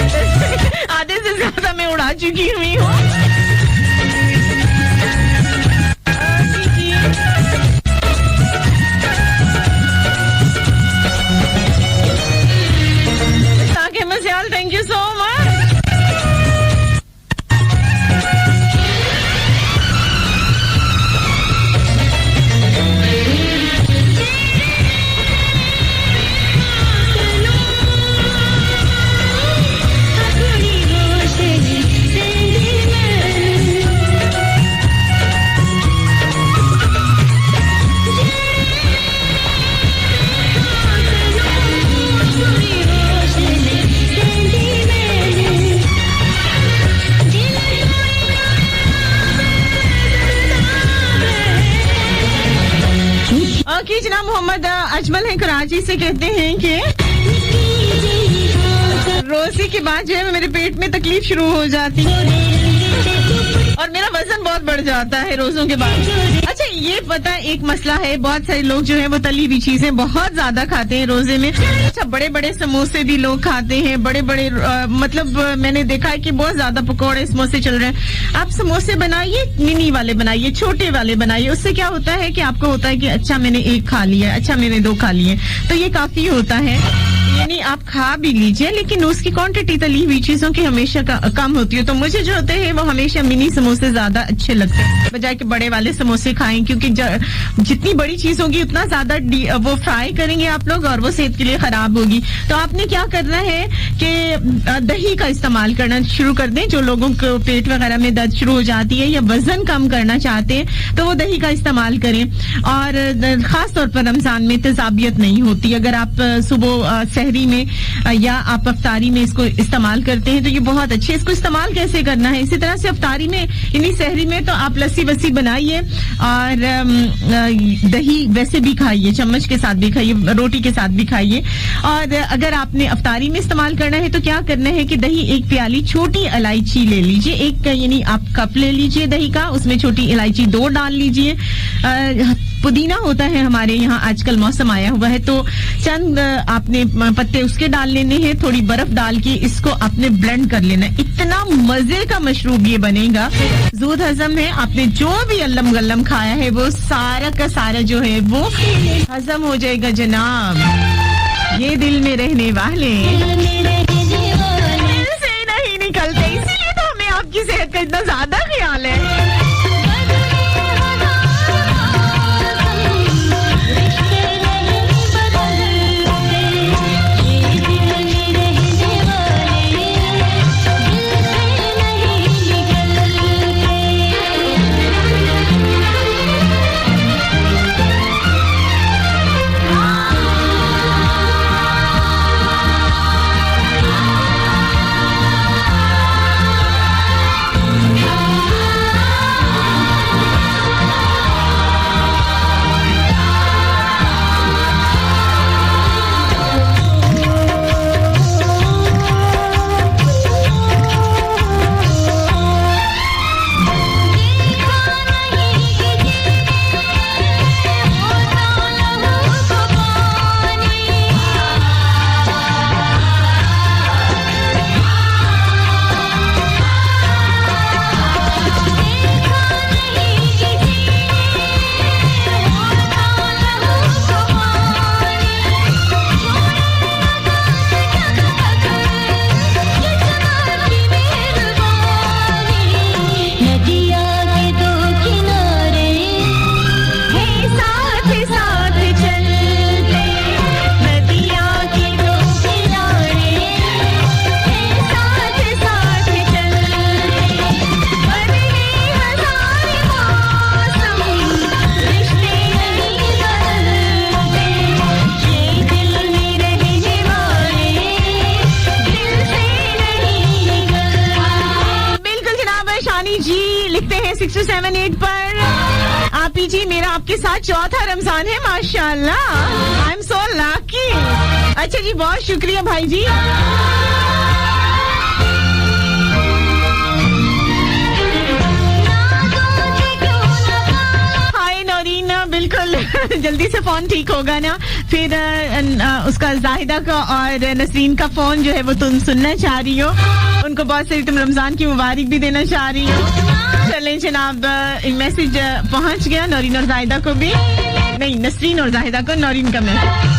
आधे से ज्यादा मैं उड़ा चुकी हुई हूँ। Thank you so much. Okay जनाब, मोहम्मद अजमल है कराची से, कहते हैं कि रोज़े के बाद जो है मेरे पेट में तकलीफ शुरू हो जाती है और मेरा वजन बहुत बढ़ जाता है रोजों के बाद। अच्छा ये पता एक मसला है, बहुत सारे लोग जो है वो तली हुई चीजें बहुत ज्यादा खाते हैं रोजे में। अच्छा बड़े बड़े समोसे भी लोग खाते हैं, बड़े बड़े मतलब मैंने देखा है कि बहुत ज्यादा पकौड़े समोसे चल रहे हैं। आप समोसे बनाइए, मिनी वाले बनाइए, छोटे वाले बनाइए। उससे क्या होता है कि आपको होता है कि अच्छा मैंने एक खा लिया, अच्छा मैंने दो खा लिए, तो ये काफी होता है। यानी आप खा भी लीजिए, लेकिन उसकी क्वांटिटी तली हुई चीजों की हमेशा कम होती है। तो मुझे जो होते हैं वो हमेशा मिनी समोसे ज्यादा अच्छे लगते हैं बजाय कि बड़े वाले समोसे खाएं, क्योंकि जितनी बड़ी चीज होगी उतना ज्यादा वो फ्राई करेंगे आप लोग और वो सेहत के लिए खराब होगी। तो आपने क्या करना है कि दही का इस्तेमाल करना शुरू कर दें। जो लोगों को पेट वगैरह में दर्द शुरू हो जाती है या वजन कम करना चाहते हैं तो वो दही का इस्तेमाल करें। और खास तौर पर रमजान में तेजाबियत नहीं होती। अगर आप सुबह सहरी में या आप अफ्तारी में इसको इस्तेमाल करते हैं तो ये बहुत अच्छे। इसको इस्तेमाल कैसे करना है, इसी तरह से अफ्तारी में यानी सहरी में तो आप लस्सी वस्सी बनाइए और दही वैसे भी खाइए, चम्मच के साथ भी खाइए, रोटी के साथ भी खाइए। और अगर आपने अफ्तारी में इस्तेमाल करना है तो क्या करना है कि दही 1 प्याली छोटी इलायची ले लीजिए, एक यानी आप कप ले लीजिए दही का, उसमें छोटी इलायची 2 डाल लीजिए। पुदीना होता है हमारे यहाँ, आजकल मौसम आया हुआ है तो चंद आपने पत्ते उसके डाल लेने हैं, थोड़ी बर्फ डाल के इसको आपने ब्लेंड कर लेना है। इतना मजे का मशरूब ये बनेगा, ज़ूद हजम है। आपने जो भी अल्लम गल्लम खाया है वो सारा का सारा जो है वो हजम हो जाएगा जनाब। ये दिल में रहने वाले दिल से नहीं निकलते, इसीलिए तो हमें आपकी सेहत का इतना ज्यादा ख्याल है। जी मेरा आपके साथ चौथा रमजान है माशाल्लाह, आई एम सो लकी। अच्छा जी बहुत शुक्रिया भाई जी। हाय नौरीन, बिल्कुल जल्दी से फोन ठीक होगा ना, फिर उसका जाहिदा का और नसरीन का फोन जो है वो तुम सुनना चाह रही हो, उनको बहुत सारी तुम रमजान की मुबारक भी देना चाह रही हो। चलें जनाब, मैसेज पहुंच गया नौरीन और जाहिदा को भी, नहीं नसरीन और जाहिदा को, नौरीन का मैसेज।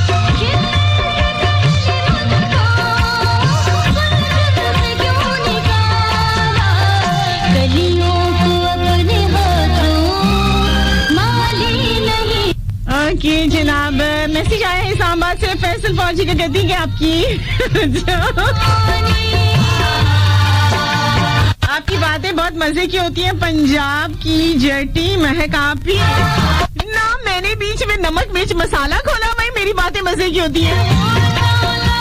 ओके जनाब, मैसेज आया है इस्लामाबाद से, फैसल फौजी का कहती है आपकी आपकी बातें बहुत मजे की होती हैं। पंजाब की जटी महक आप ही ना, मैंने बीच में नमक मिर्च मसाला खोला भाई, मेरी बातें मजे की होती हैं।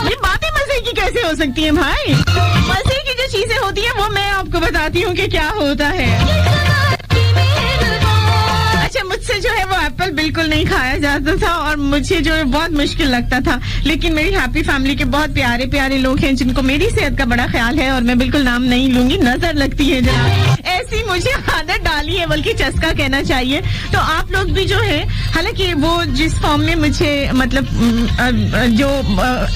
ये बातें मजे की कैसे हो सकती हैं भाई? मजे की जो चीजें होती हैं वो मैं आपको बताती हूँ कि क्या होता है। अच्छा मुझसे जो है वो एप्पल बिल्कुल नहीं खाया जाता था और मुझे जो है बहुत मुश्किल लगता था, लेकिन मेरी हैप्पी फैमिली के बहुत प्यारे प्यारे लोग हैं जिनको मेरी सेहत का बड़ा ख्याल है और मैं बिल्कुल नाम नहीं लूंगी, नजर लगती है जनाब। ऐसी मुझे आदत डाली है, बल्कि चस्का कहना चाहिए। तो आप लोग भी जो है, हालांकि वो जिस फॉर्म में मुझे मतलब जो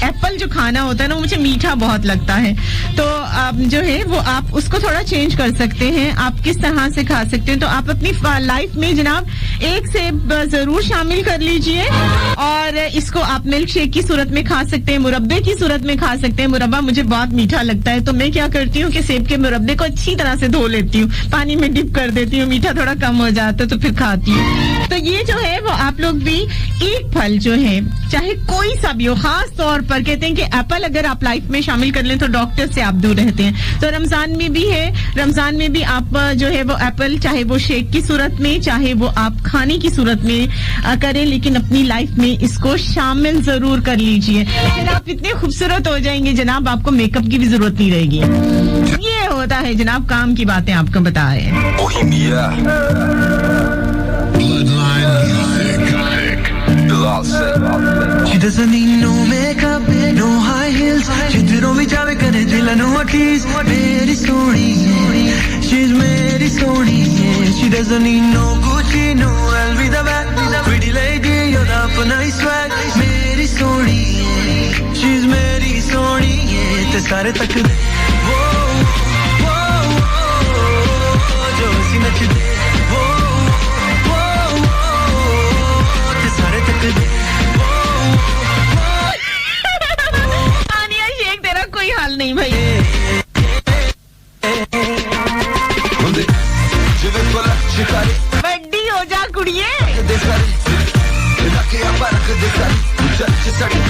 एप्पल जो खाना होता है ना, मुझे मीठा बहुत लगता है। तो जो है वो आप उसको थोड़ा चेंज कर सकते हैं, आप किस तरह से खा सकते हैं। तो आप अपनी लाइफ में जनाब एक सेब जरूर शामिल कर लीजिए, और इसको आप मिल्क शेक की सूरत में खा सकते हैं, मुरब्बे की सूरत में खा सकते हैं। मुरब्बा मुझे बहुत मीठा लगता है, तो मैं क्या करती हूँ कि सेब के मुरब्बे को अच्छी तरह से धो लेती हूँ, पानी में डिप कर देती हूँ, मीठा थोड़ा कम हो जाता है तो फिर खाती हूँ। तो ये जो है वो आप लोग भी एक फल जो है, चाहे कोई सा भी हो, खास तौर पर कहते हैं कि एप्पल अगर आप लाइफ में शामिल कर लें तो डॉक्टर से आप दूर रहते हैं। तो रमजान में भी है, रमजान में भी आप जो है वो एप्पल, चाहे वो शेक की सूरत में, चाहे वो आप खाने की सूरत में करें, लेकिन अपनी लाइफ में इसको शामिल जरूर कर लीजिए। फिर आप इतने खूबसूरत हो जाएंगे जनाब, आपको मेकअप की भी जरूरत नहीं रहेगी। ये होता है जनाब, काम की बातें आपको बता रहे हैं। She doesn't need no makeup, no high heels. She दिलों में जावे करे दिल नो tease. मेरी सोनी है, she's मेरी सोनी है. She doesn't need no Gucci, no LV the bag. Pretty lady, you're the अपना ही swag. मेरी सोनी है, she's मेरी सोनी है. ते सारे तक दे, वो जो सी नचदे, वो ते सारे तक दे. कोई हाल नहीं भाई। बड्डी हो जा कुड़िए।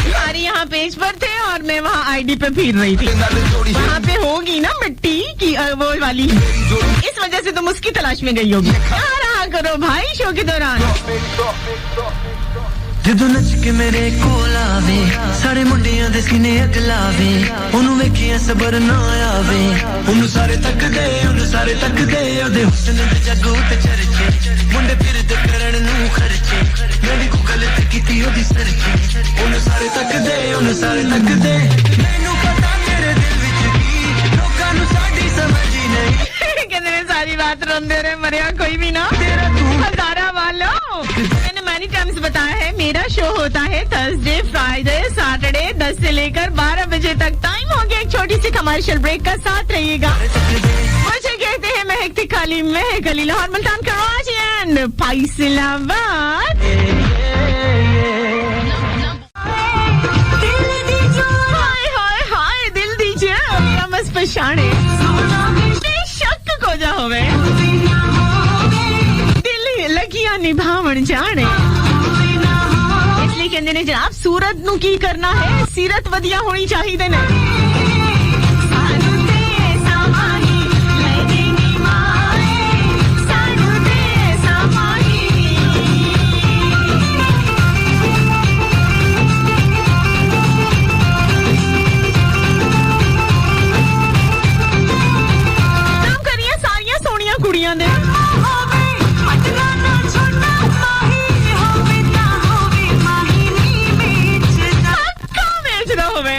हमारे यहाँ पेज पर थे और मैं वहाँ आईडी पे फिर रही थी, वहाँ पे होगी ना मिट्टी की वो वाली, इस वजह से तुम उसकी तलाश में गई होगी। क्या रहा करो भाई शो के दौरान। ਜਦੋਂ ਨੱਚ ਕੇ ਮੇਰੇ ਕੋਲ ਆਵੇ ਸਾਰੇ ਮੁੰਡਿਆਂ ਦੇ ਸੀਨੇ ਅਗਲਾਵੇ ਉਹਨੂੰ ਵੇਖਿਆ ਸਬਰ ਨਾ ਆਵੇ ਉਹਨੂੰ ਸਾਰੇ ਤੱਕਦੇ ਉਹਦੇ ਹੁਸਨ ਦੇ ਜੱਗੂ ਤੇ ਚਰਚੇ ਮੁੰਡੇ ਫਿਰਦੇ ਕਰਨ ਨੂੰ ਖਰਚੇ ਮੈਂ ਵੀ ਗੂਗਲ ਤੇ ਕੀਤੀ ਉਹਦੀ ਸਰਚ ਉਹਨੂੰ ਸਾਰੇ ਤੱਕਦੇ ਮੈਨੂੰ ਪਤਾ ਤੇਰੇ ਦਿਲ ਵਿੱਚ ਕੀ ਲੋਕਾਂ ਨੂੰ ਸਾਡੀ ਸਮਝ ਹੀ ਨਹੀਂ कहते हैं सारी बात रोंदे रहे मरिया कोई भी ना। हजारा वालों, मैंने मैनी टाइम्स बताया है, मेरा शो होता है थर्सडे, फ्राइडे, सैटरडे 10 से लेकर 12 बजे तक। टाइम हो गया एक छोटी सी कमर्शियल ब्रेक का, साथ रहिएगा। मुझे कहते हैं महक तिखाली, महक अली, लाहौर, मुल्तान, कराची एंड फैसलाबाद। हाय दिल दीजिए बस पछाड़े जा होवे दिल लगिया निभावण जाने, इसलिए कहते ने जनाब सूरत नु की करना है, सीरत वधिया होनी चाहिए ने। ਕੁੜੀਆਂ ਦੇ ਹੋਵੇ ਪਟਨਾ ਨਾ ਛੋਟਾ ਮਾਹੀ ਹੋਵੇ ਤਾਂ ਹੋਵੇ ਮਾਹੀ ਨੀ ਵੇਚਦਾ ਹੋਵੇ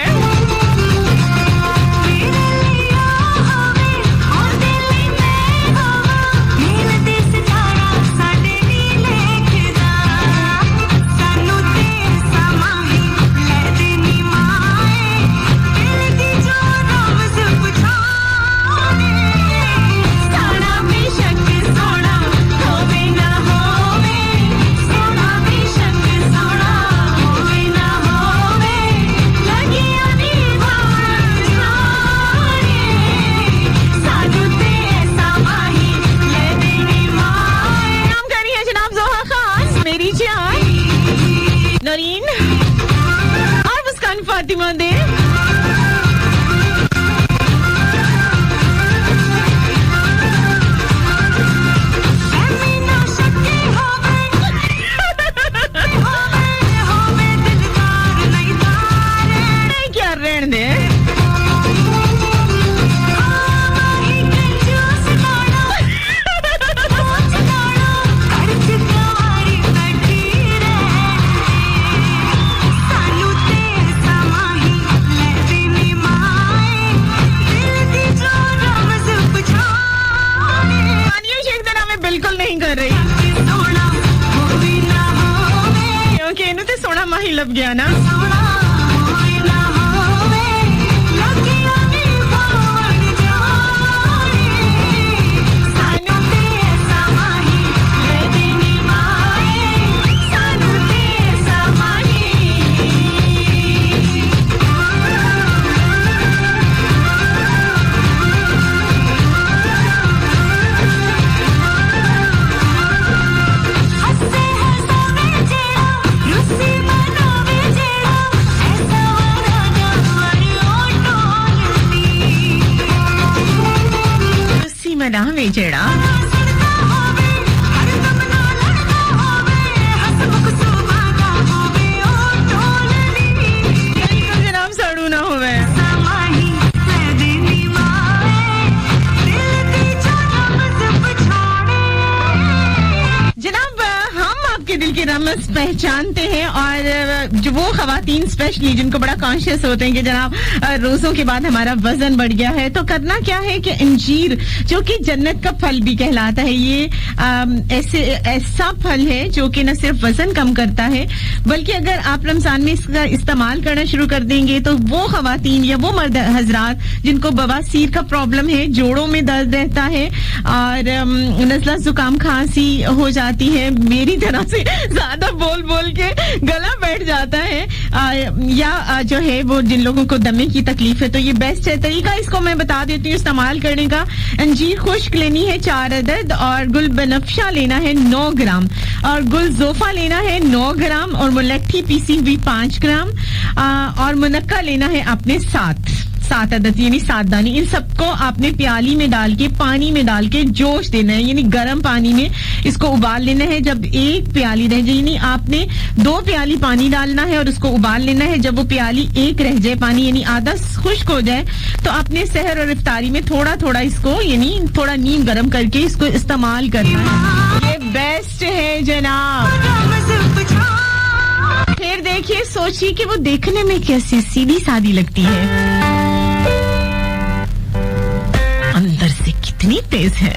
मतलब गया ना. मना वेचड़ा जनाब सड़ू ना होवे. जनाब हम आपके दिल की रमज़ पहचानते हैं और जो वो खवातीन स्पेशली जिनको बड़ा कॉन्शियस होते हैं कि जनाब रोजों के बाद हमारा वजन बढ़ गया है, तो करना क्या है कि अंजीर जो कि जन्नत का फल भी कहलाता है, ये ऐसा फल है जो कि न सिर्फ वजन कम करता है बल्कि अगर आप रमजान में इसका इस्तेमाल करना शुरू कर देंगे तो वो खवातीन या वो मर्द हजरात जिनको बवासीर का प्रॉब्लम है, जोड़ों में दर्द रहता है और नज़ला जुकाम खांसी हो जाती है, मेरी तरह से ज्यादा बोल बोल के गला बैठ जाता है, या जो है वो जिन लोगों को दमे की तकलीफ है, तो ये बेस्ट है. तरीका इसको मैं बता देती हूँ इस्तेमाल करने का. अंजीर खुश्क लेनी है 4 अदद और गुल बनफशा लेना है 9 ग्राम और गुल जोफा लेना है 9 ग्राम और मुलट्ठी पीसी हुई 5 ग्राम और मुनक्का लेना है आपने 7 अदद यानी 7 दाने. इन सबको आपने प्याली में डाल के पानी में डाल के जोश देना है, यानी गर्म पानी में इसको उबाल लेना है. जब 1 प्याली रह जाए यानी आपने 2 प्याली पानी डालना है और उसको उबाल लेना है. जब वो प्याली 1 रह जाए पानी यानी आधा खुश्क हो जाए तो आपने सहर और इफ्तारी में थोड़ा थोड़ा इसको यानी थोड़ा नीम गर्म करके इसको इस्तेमाल करना है. ये बेस्ट है जनाब. फिर देखिए, सोचिए कि वो देखने में कैसी सीधी सादी लगती है, अंदर से कितनी तेज है.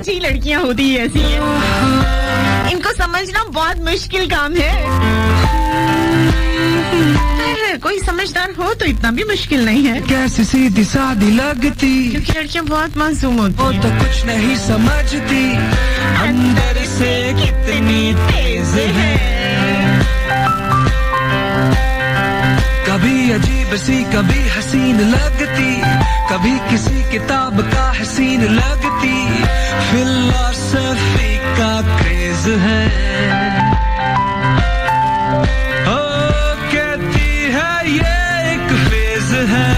जी लड़कियां होती ही ऐसी हैं, इनको समझना बहुत मुश्किल काम है. कोई समझदार हो तो इतना भी मुश्किल नहीं है. कैसी सीधी सादी लगती, क्योंकि लड़कियां बहुत मासूम होती वो तो कुछ नहीं समझती, अंदर से कितनी तेज है. कभी अजीब सी कभी हसीन लगती, कभी किसी किताब का हसीन लगती, फिलॉसफी का क्रेज है. ओ कहती है ये एक फेज है,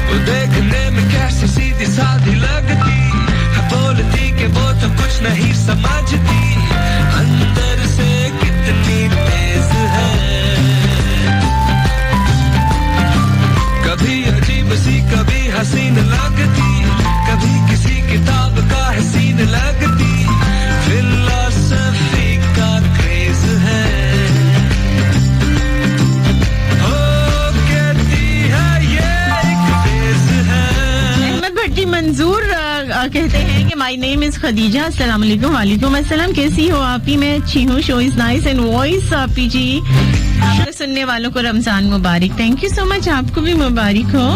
वो देखने में कैसी सीधी सादी लगती है, बोलती कि वो तो कुछ नहीं समझती, अंदर से कितनी तेज है. कभी अजीब सी कभी हसीन लगती, कभी किसी किताब का हसीन लगती, फिलॉसफी का क्रेज है. ओ कहती है ये एक फेज है. अहमद भट्टी मंजूर कहते हैं कि माय नेम इज खदीजा. अस्सलाम वालेकुम. वालेकुम अस्सलाम. कैसी हो आप ही? मैं अच्छी हूँ. Show is nice and voice आपी जी. सुनने वालों को रमजान मुबारक. Thank you so much. आपको भी मुबारक हो.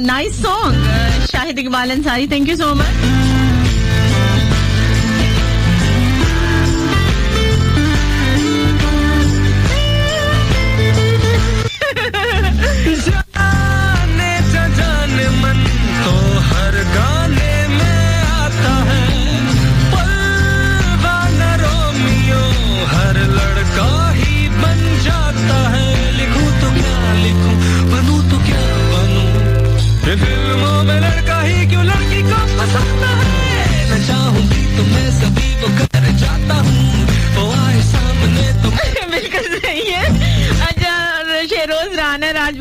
Nice song, Shahid Iqbal Ansari. Thank you so much. जाने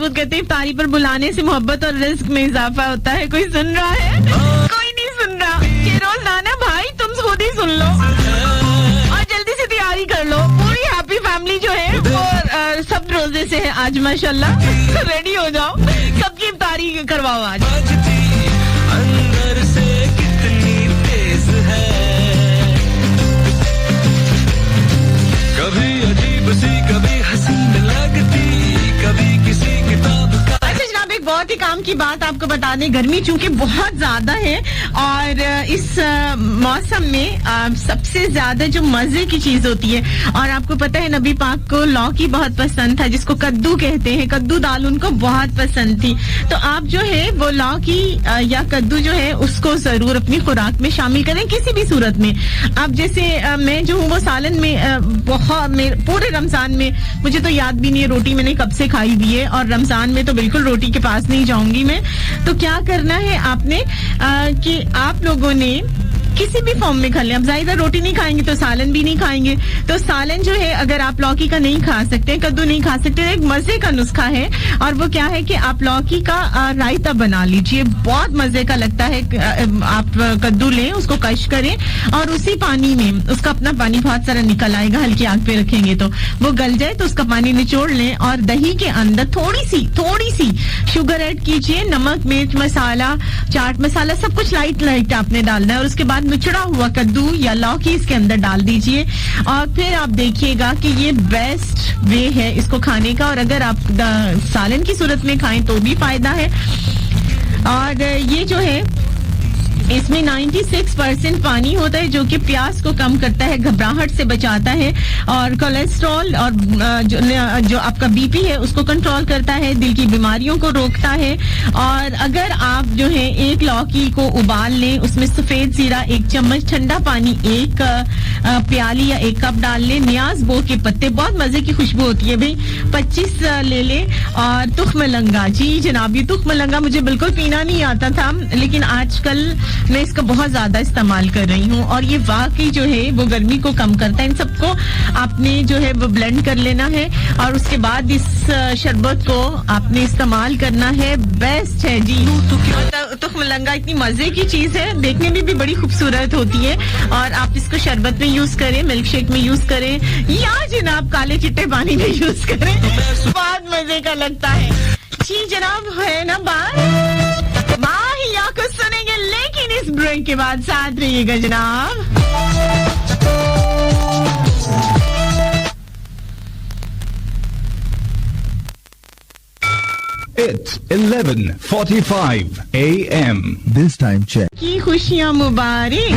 मजबूत कहते हैं इफ्तारी पर बुलाने से मोहब्बत और रिस्क में इजाफा होता है। कोई सुन रहा है? कोई नहीं सुन रहा। ये रोज नाना भाई तुम खुद ही सुन लो और जल्दी से तैयारी कर लो। पूरी हैप्पी फैमिली जो है वो सब रोजे से है आज माशाल्लाह। रेडी हो जाओ, सबकी इफ्तारी करवाओ आज। अंदर से कितनी तेज है, कभी अजीब सी कभी हसीन लगती, कभी किसी किताब का। अच्छा जनाब, एक बहुत ही काम की बात आपको बता दें, गर्मी चूंकि बहुत ज्यादा है और इस मौसम में सबसे ज्यादा जो मजे की चीज होती है, और आपको पता है नबी पाक को लौकी बहुत पसंद था, जिसको कद्दू कहते हैं, कद्दू दाल उनको बहुत पसंद थी। तो आप जो है वो लौकी या कद्दू जो है उसको जरूर अपनी खुराक में शामिल करें किसी भी सूरत में। अब जैसे मैं जो हूँ वो सालन में बहुत पूरे रमजान में मुझे तो याद भी नहीं है रोटी मैंने कब से खाई हुई है, और रमजान में तो बिल्कुल रोटी के पास नहीं जाऊंगी मैं। तो क्या करना है आपने कि आप लोगों ने किसी भी फॉर्म में खा लें। अब जाहिर है रोटी नहीं खाएंगे तो सालन भी नहीं खाएंगे, तो सालन जो है अगर आप लौकी का नहीं खा सकते, कद्दू नहीं खा सकते, एक मजे का नुस्खा है और वो क्या है कि आप लौकी का रायता बना लीजिए, बहुत मजे का लगता है। आप कद्दू लें, उसको कश करें और उसी पानी में उसका अपना पानी बहुत सारा निकल आएगा, हल्की आग पे रखेंगे तो वो गल जाए तो उसका पानी निचोड़ लें और दही के अंदर थोड़ी सी शुगर ऐड कीजिए, नमक मिर्च मसाला चाट मसाला सब कुछ लाइट आपने डालना है और उसके बाद निचड़ा हुआ कद्दू या लौकी इसके अंदर डाल दीजिए और फिर आप देखिएगा कि ये बेस्ट वे है इसको खाने का। और अगर आप सालन की सूरत में खाएं तो भी फायदा है। और ये जो है इसमें 96% पानी होता है जो कि प्यास को कम करता है, घबराहट से बचाता है और कोलेस्ट्रॉल और जो आपका बीपी है उसको कंट्रोल करता है, दिल की बीमारियों को रोकता है। और अगर आप जो है एक लौकी को उबाल लें, उसमें सफेद जीरा 1 चम्मच, ठंडा पानी 1 प्याली या 1 कप डाल लें, न्याज बो के पत्ते, बहुत मजे की खुशबू होती है भाई, 25 ले लें। और तुख्म लंगा, जी जनाब ये तुख्म लंगा मुझे बिल्कुल पीना नहीं आता था लेकिन आजकल मैं इसका बहुत ज्यादा इस्तेमाल कर रही हूँ और ये वाकई जो है वो गर्मी को कम करता है। इन सबको आपने जो है वो ब्लेंड कर लेना है और उसके बाद इस शरबत को आपने इस्तेमाल करना है, बेस्ट है जी। तुख्म लंगा इतनी मजे की चीज है, देखने में भी बड़ी खूबसूरत होती है और आप इसको शरबत में यूज करें, मिल्क शेक में यूज करें या जनाब काले चिट्टे पानी में यूज करें, बहुत मजे का लगता है जी जनाब। है ना बात माहिया को सुनेंगे लेकिन इस ब्रेक के बाद साथ रहिएगा जनाब। It's 11:45 a.m. This time check. की खुशियाँ मुबारक।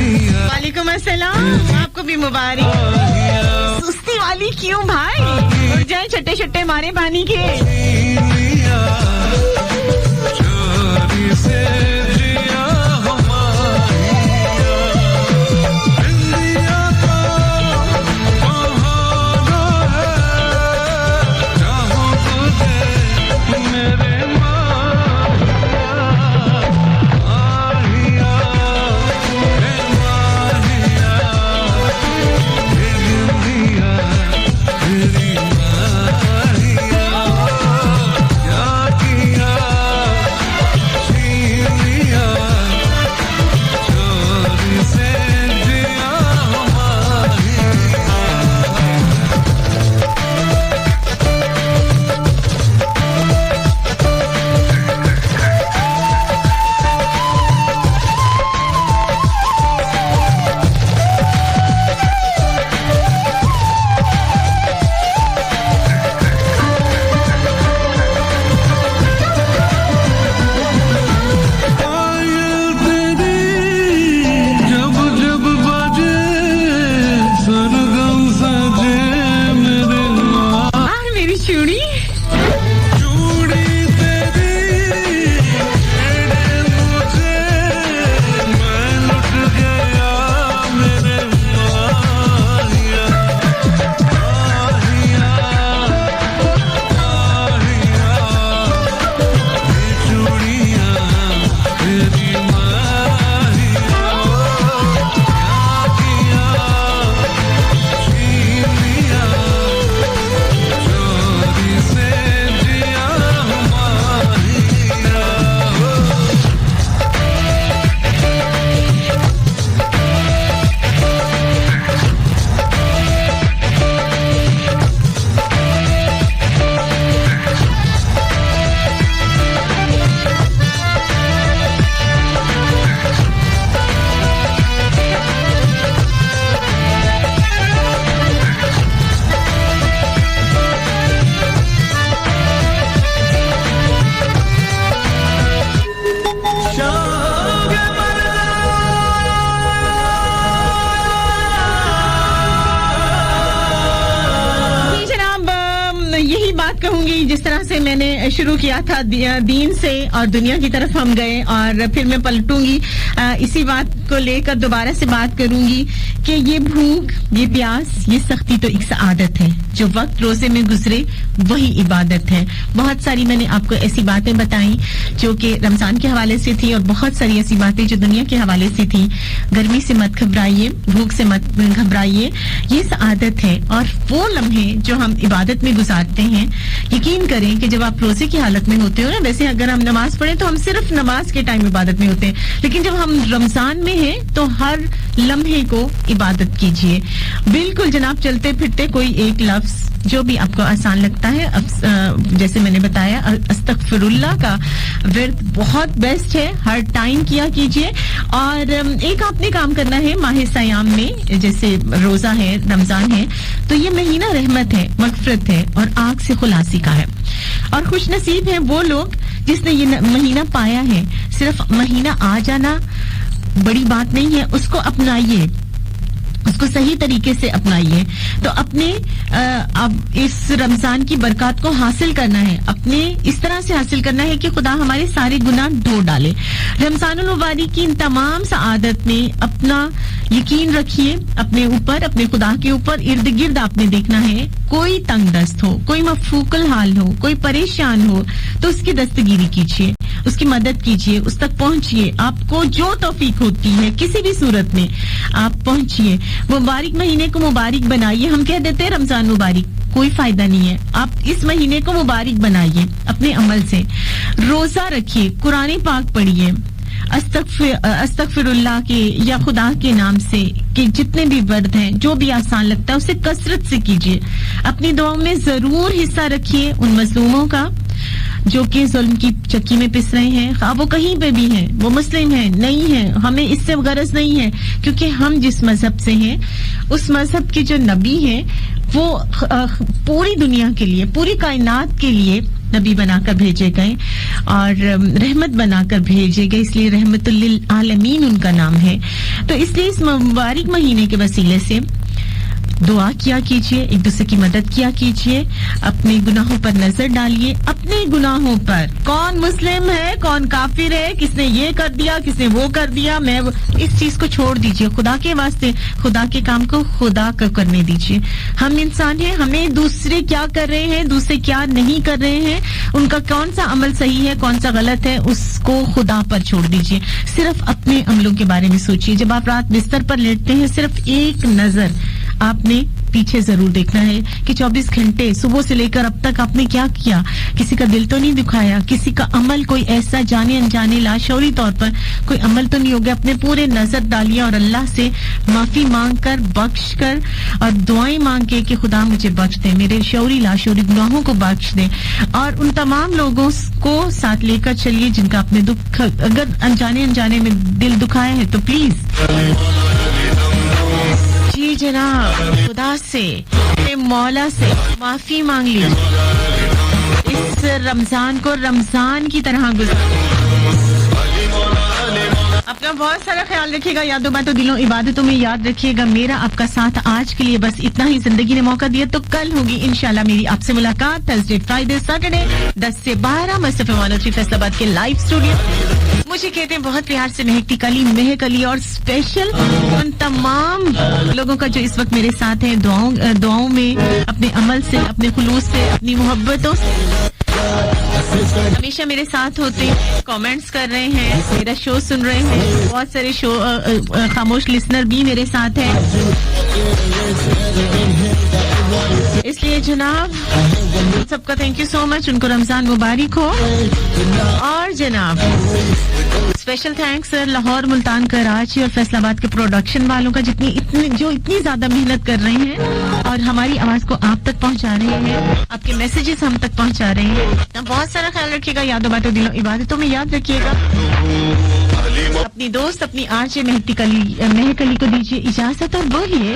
वालेकुम अस्सलाम, आपको भी मुबारक। सुस्ती वाली क्यों भाई, उठ जाए छट्टे छट्टे मारे पानी के। जिस तरह से मैंने शुरू किया था दीन से और दुनिया की तरफ हम गए और फिर मैं पलटूंगी इसी बात को लेकर दोबारा से बात करूंगी कि ये भूख, ये प्यास, ये सख्ती तो एक आदत है। जो वक्त रोजे में गुजरे वही इबादत है। बहुत सारी मैंने आपको ऐसी बातें बताई जो कि रमजान के हवाले से थी और बहुत सारी ऐसी बातें जो दुनिया के हवाले से थी। गर्मी से मत घबराइए, भूख से मत घबराइए, ये आदत है। और वो लम्हे जो हम इबादत में गुजारते हैं, यकीन करें कि जब आप रोजे की हालत में होते हो ना, वैसे अगर हम नमाज पढ़े तो हम सिर्फ नमाज के टाइम इबादत में होते हैं, लेकिन जब हम रमजान में हैं तो हर लम्हे को इबादत कीजिए। बिल्कुल जनाब, चलते फिरते कोई एक लफ्ज जो भी आपको आसान लगता है, जैसे मैंने बताया अस्तगफिरुल्लाह का विर्द बहुत बेस्ट है, हर टाइम किया कीजिए। और एक आपने काम करना है माह सयाम में, जैसे रोजा है, रमजान है, तो ये महीना रहमत है, मगफरत है और आग से खुलासी का है। और खुश नसीब है वो लोग जिसने ये महीना पाया है। सिर्फ महीना आ जाना बड़ी बात नहीं है, उसको अपनाइए, उसको सही तरीके से अपनाइए। तो अपने अब इस रमजान की बरकत को हासिल करना है, अपने इस तरह से हासिल करना है कि खुदा हमारे सारे गुनाह धो डाले। रमजानुल मुबारक की इन तमाम सआदत में अपना यकीन रखिए अपने ऊपर, अपने खुदा के ऊपर। इर्द गिर्द आपने देखना है कोई तंग दस्त हो, कोई मफूकल हाल हो, कोई परेशान हो, तो उसकी दस्तगीरी कीजिए, उसकी मदद कीजिए, उस तक पहुंचिए। आपको जो तौफीक होती है किसी भी सूरत में आप पहुंचिए। मुबारक महीने को मुबारक बनाइए। हम कह देते हैं रमजान मुबारक, कोई फायदा नहीं है। आप इस महीने को मुबारक बनाइए अपने अमल से। रोजा रखिए, कुरान पाक पढ़िए, अस्तगफिरुल्लाह के या खुदा के नाम से कि जितने भी वर्द हैं, जो भी आसान लगता है उसे कसरत से कीजिए। अपनी दुआओं में जरूर हिस्सा रखिए उन मजलूमों का जो कि जुल्म की चक्की में पिस रहे हैं, हाँ वो कहीं पे भी हैं, वो मुस्लिम हैं, नहीं है, हमें इससे गरज नहीं है, क्योंकि हम जिस मजहब से हैं उस मजहब के जो नबी हैं वो पूरी दुनिया के लिए, पूरी कायनात के लिए नबी बनाकर भेजे गए और रहमत बनाकर भेजे गए, इसलिए रहमतुल लिल आलमीन उनका नाम है। तो इसलिए इस मुबारक महीने के वसीले से दुआ किया कीजिए, एक दूसरे की मदद किया कीजिए, अपने गुनाहों पर नजर डालिए, अपने गुनाहों पर। कौन मुस्लिम है, कौन काफिर है, किसने ये कर दिया, किसने वो कर दिया, मैं इस चीज को छोड़ दीजिए। खुदा के वास्ते खुदा के काम को खुदा को करने दीजिए। हम इंसान हैं, हमें दूसरे क्या कर रहे हैं, दूसरे क्या नहीं कर रहे हैं, उनका कौन सा अमल सही है, कौन सा गलत है, उसको खुदा पर छोड़ दीजिए। सिर्फ अपने अमलों के बारे में सोचिए। जब आप रात बिस्तर पर लेटते हैं, सिर्फ एक नजर आपने पीछे जरूर देखना है कि 24 घंटे सुबह से लेकर अब तक आपने क्या किया। किसी का दिल तो नहीं दुखाया, किसी का अमल कोई ऐसा जाने अनजाने लाशौरी तौर पर कोई अमल तो नहीं हो गया। अपने पूरे नजर डालिए और अल्लाह से माफी मांग कर, बख्श कर और दुआएं मांग के कि खुदा मुझे बख्श दे, मेरे शौरी लाशौरी गुनाहों को बख्श दे। और उन तमाम लोगों को साथ लेकर चलिए जिनका अपने दुख अगर अनजाने में दिल दुखाया है तो प्लीज जी जनाब खुदा से, अपने मौला से माफी मांग लीजिए। इस रमजान को रमजान की तरह अपना बहुत सारा ख्याल रखिएगा, यादों बातों दिलों इबादतों में याद रखिएगा। मेरा आपका साथ आज के लिए बस इतना ही। जिंदगी ने मौका दिया तो कल होगी इंशाल्लाह मेरी आपसे मुलाकात। थर्सडे, फ्राइडे, सैटरडे 10 से 12 मुस्तफा 103 फैसलाबाद के लाइव स्टूडियो। मुझे कहते हैं बहुत प्यार से महकती कली, महक अली, और स्पेशल उन तमाम लोगों का जो इस वक्त मेरे साथ हैं दुआओं में, अपने अमल से, अपने खुलूस से, अपनी मोहब्बतों से हमेशा मेरे साथ होते हैं, कमेंट्स कर रहे हैं, मेरा शो सुन रहे हैं। बहुत सारे शो खामोश लिसनर भी मेरे साथ हैं। इसलिए जनाब सबका थैंक यू सो मच, उनको रमजान मुबारक हो। और जनाब स्पेशल थैंक्स लाहौर, मुल्तान, कराची और फैसलाबाद के प्रोडक्शन वालों का जो इतनी ज्यादा मेहनत कर रहे हैं और हमारी आवाज को आप तक पहुंचा रहे हैं, आपके मैसेजेस हम तक पहुंचा रहे हैं। बहुत सारा ख्याल रखिएगा, यादों बातों दिलों इबादतों में याद रखिएगा। अपनी दोस्त, अपनी आरजे महक अली को दीजिए इजाजत और बोलिए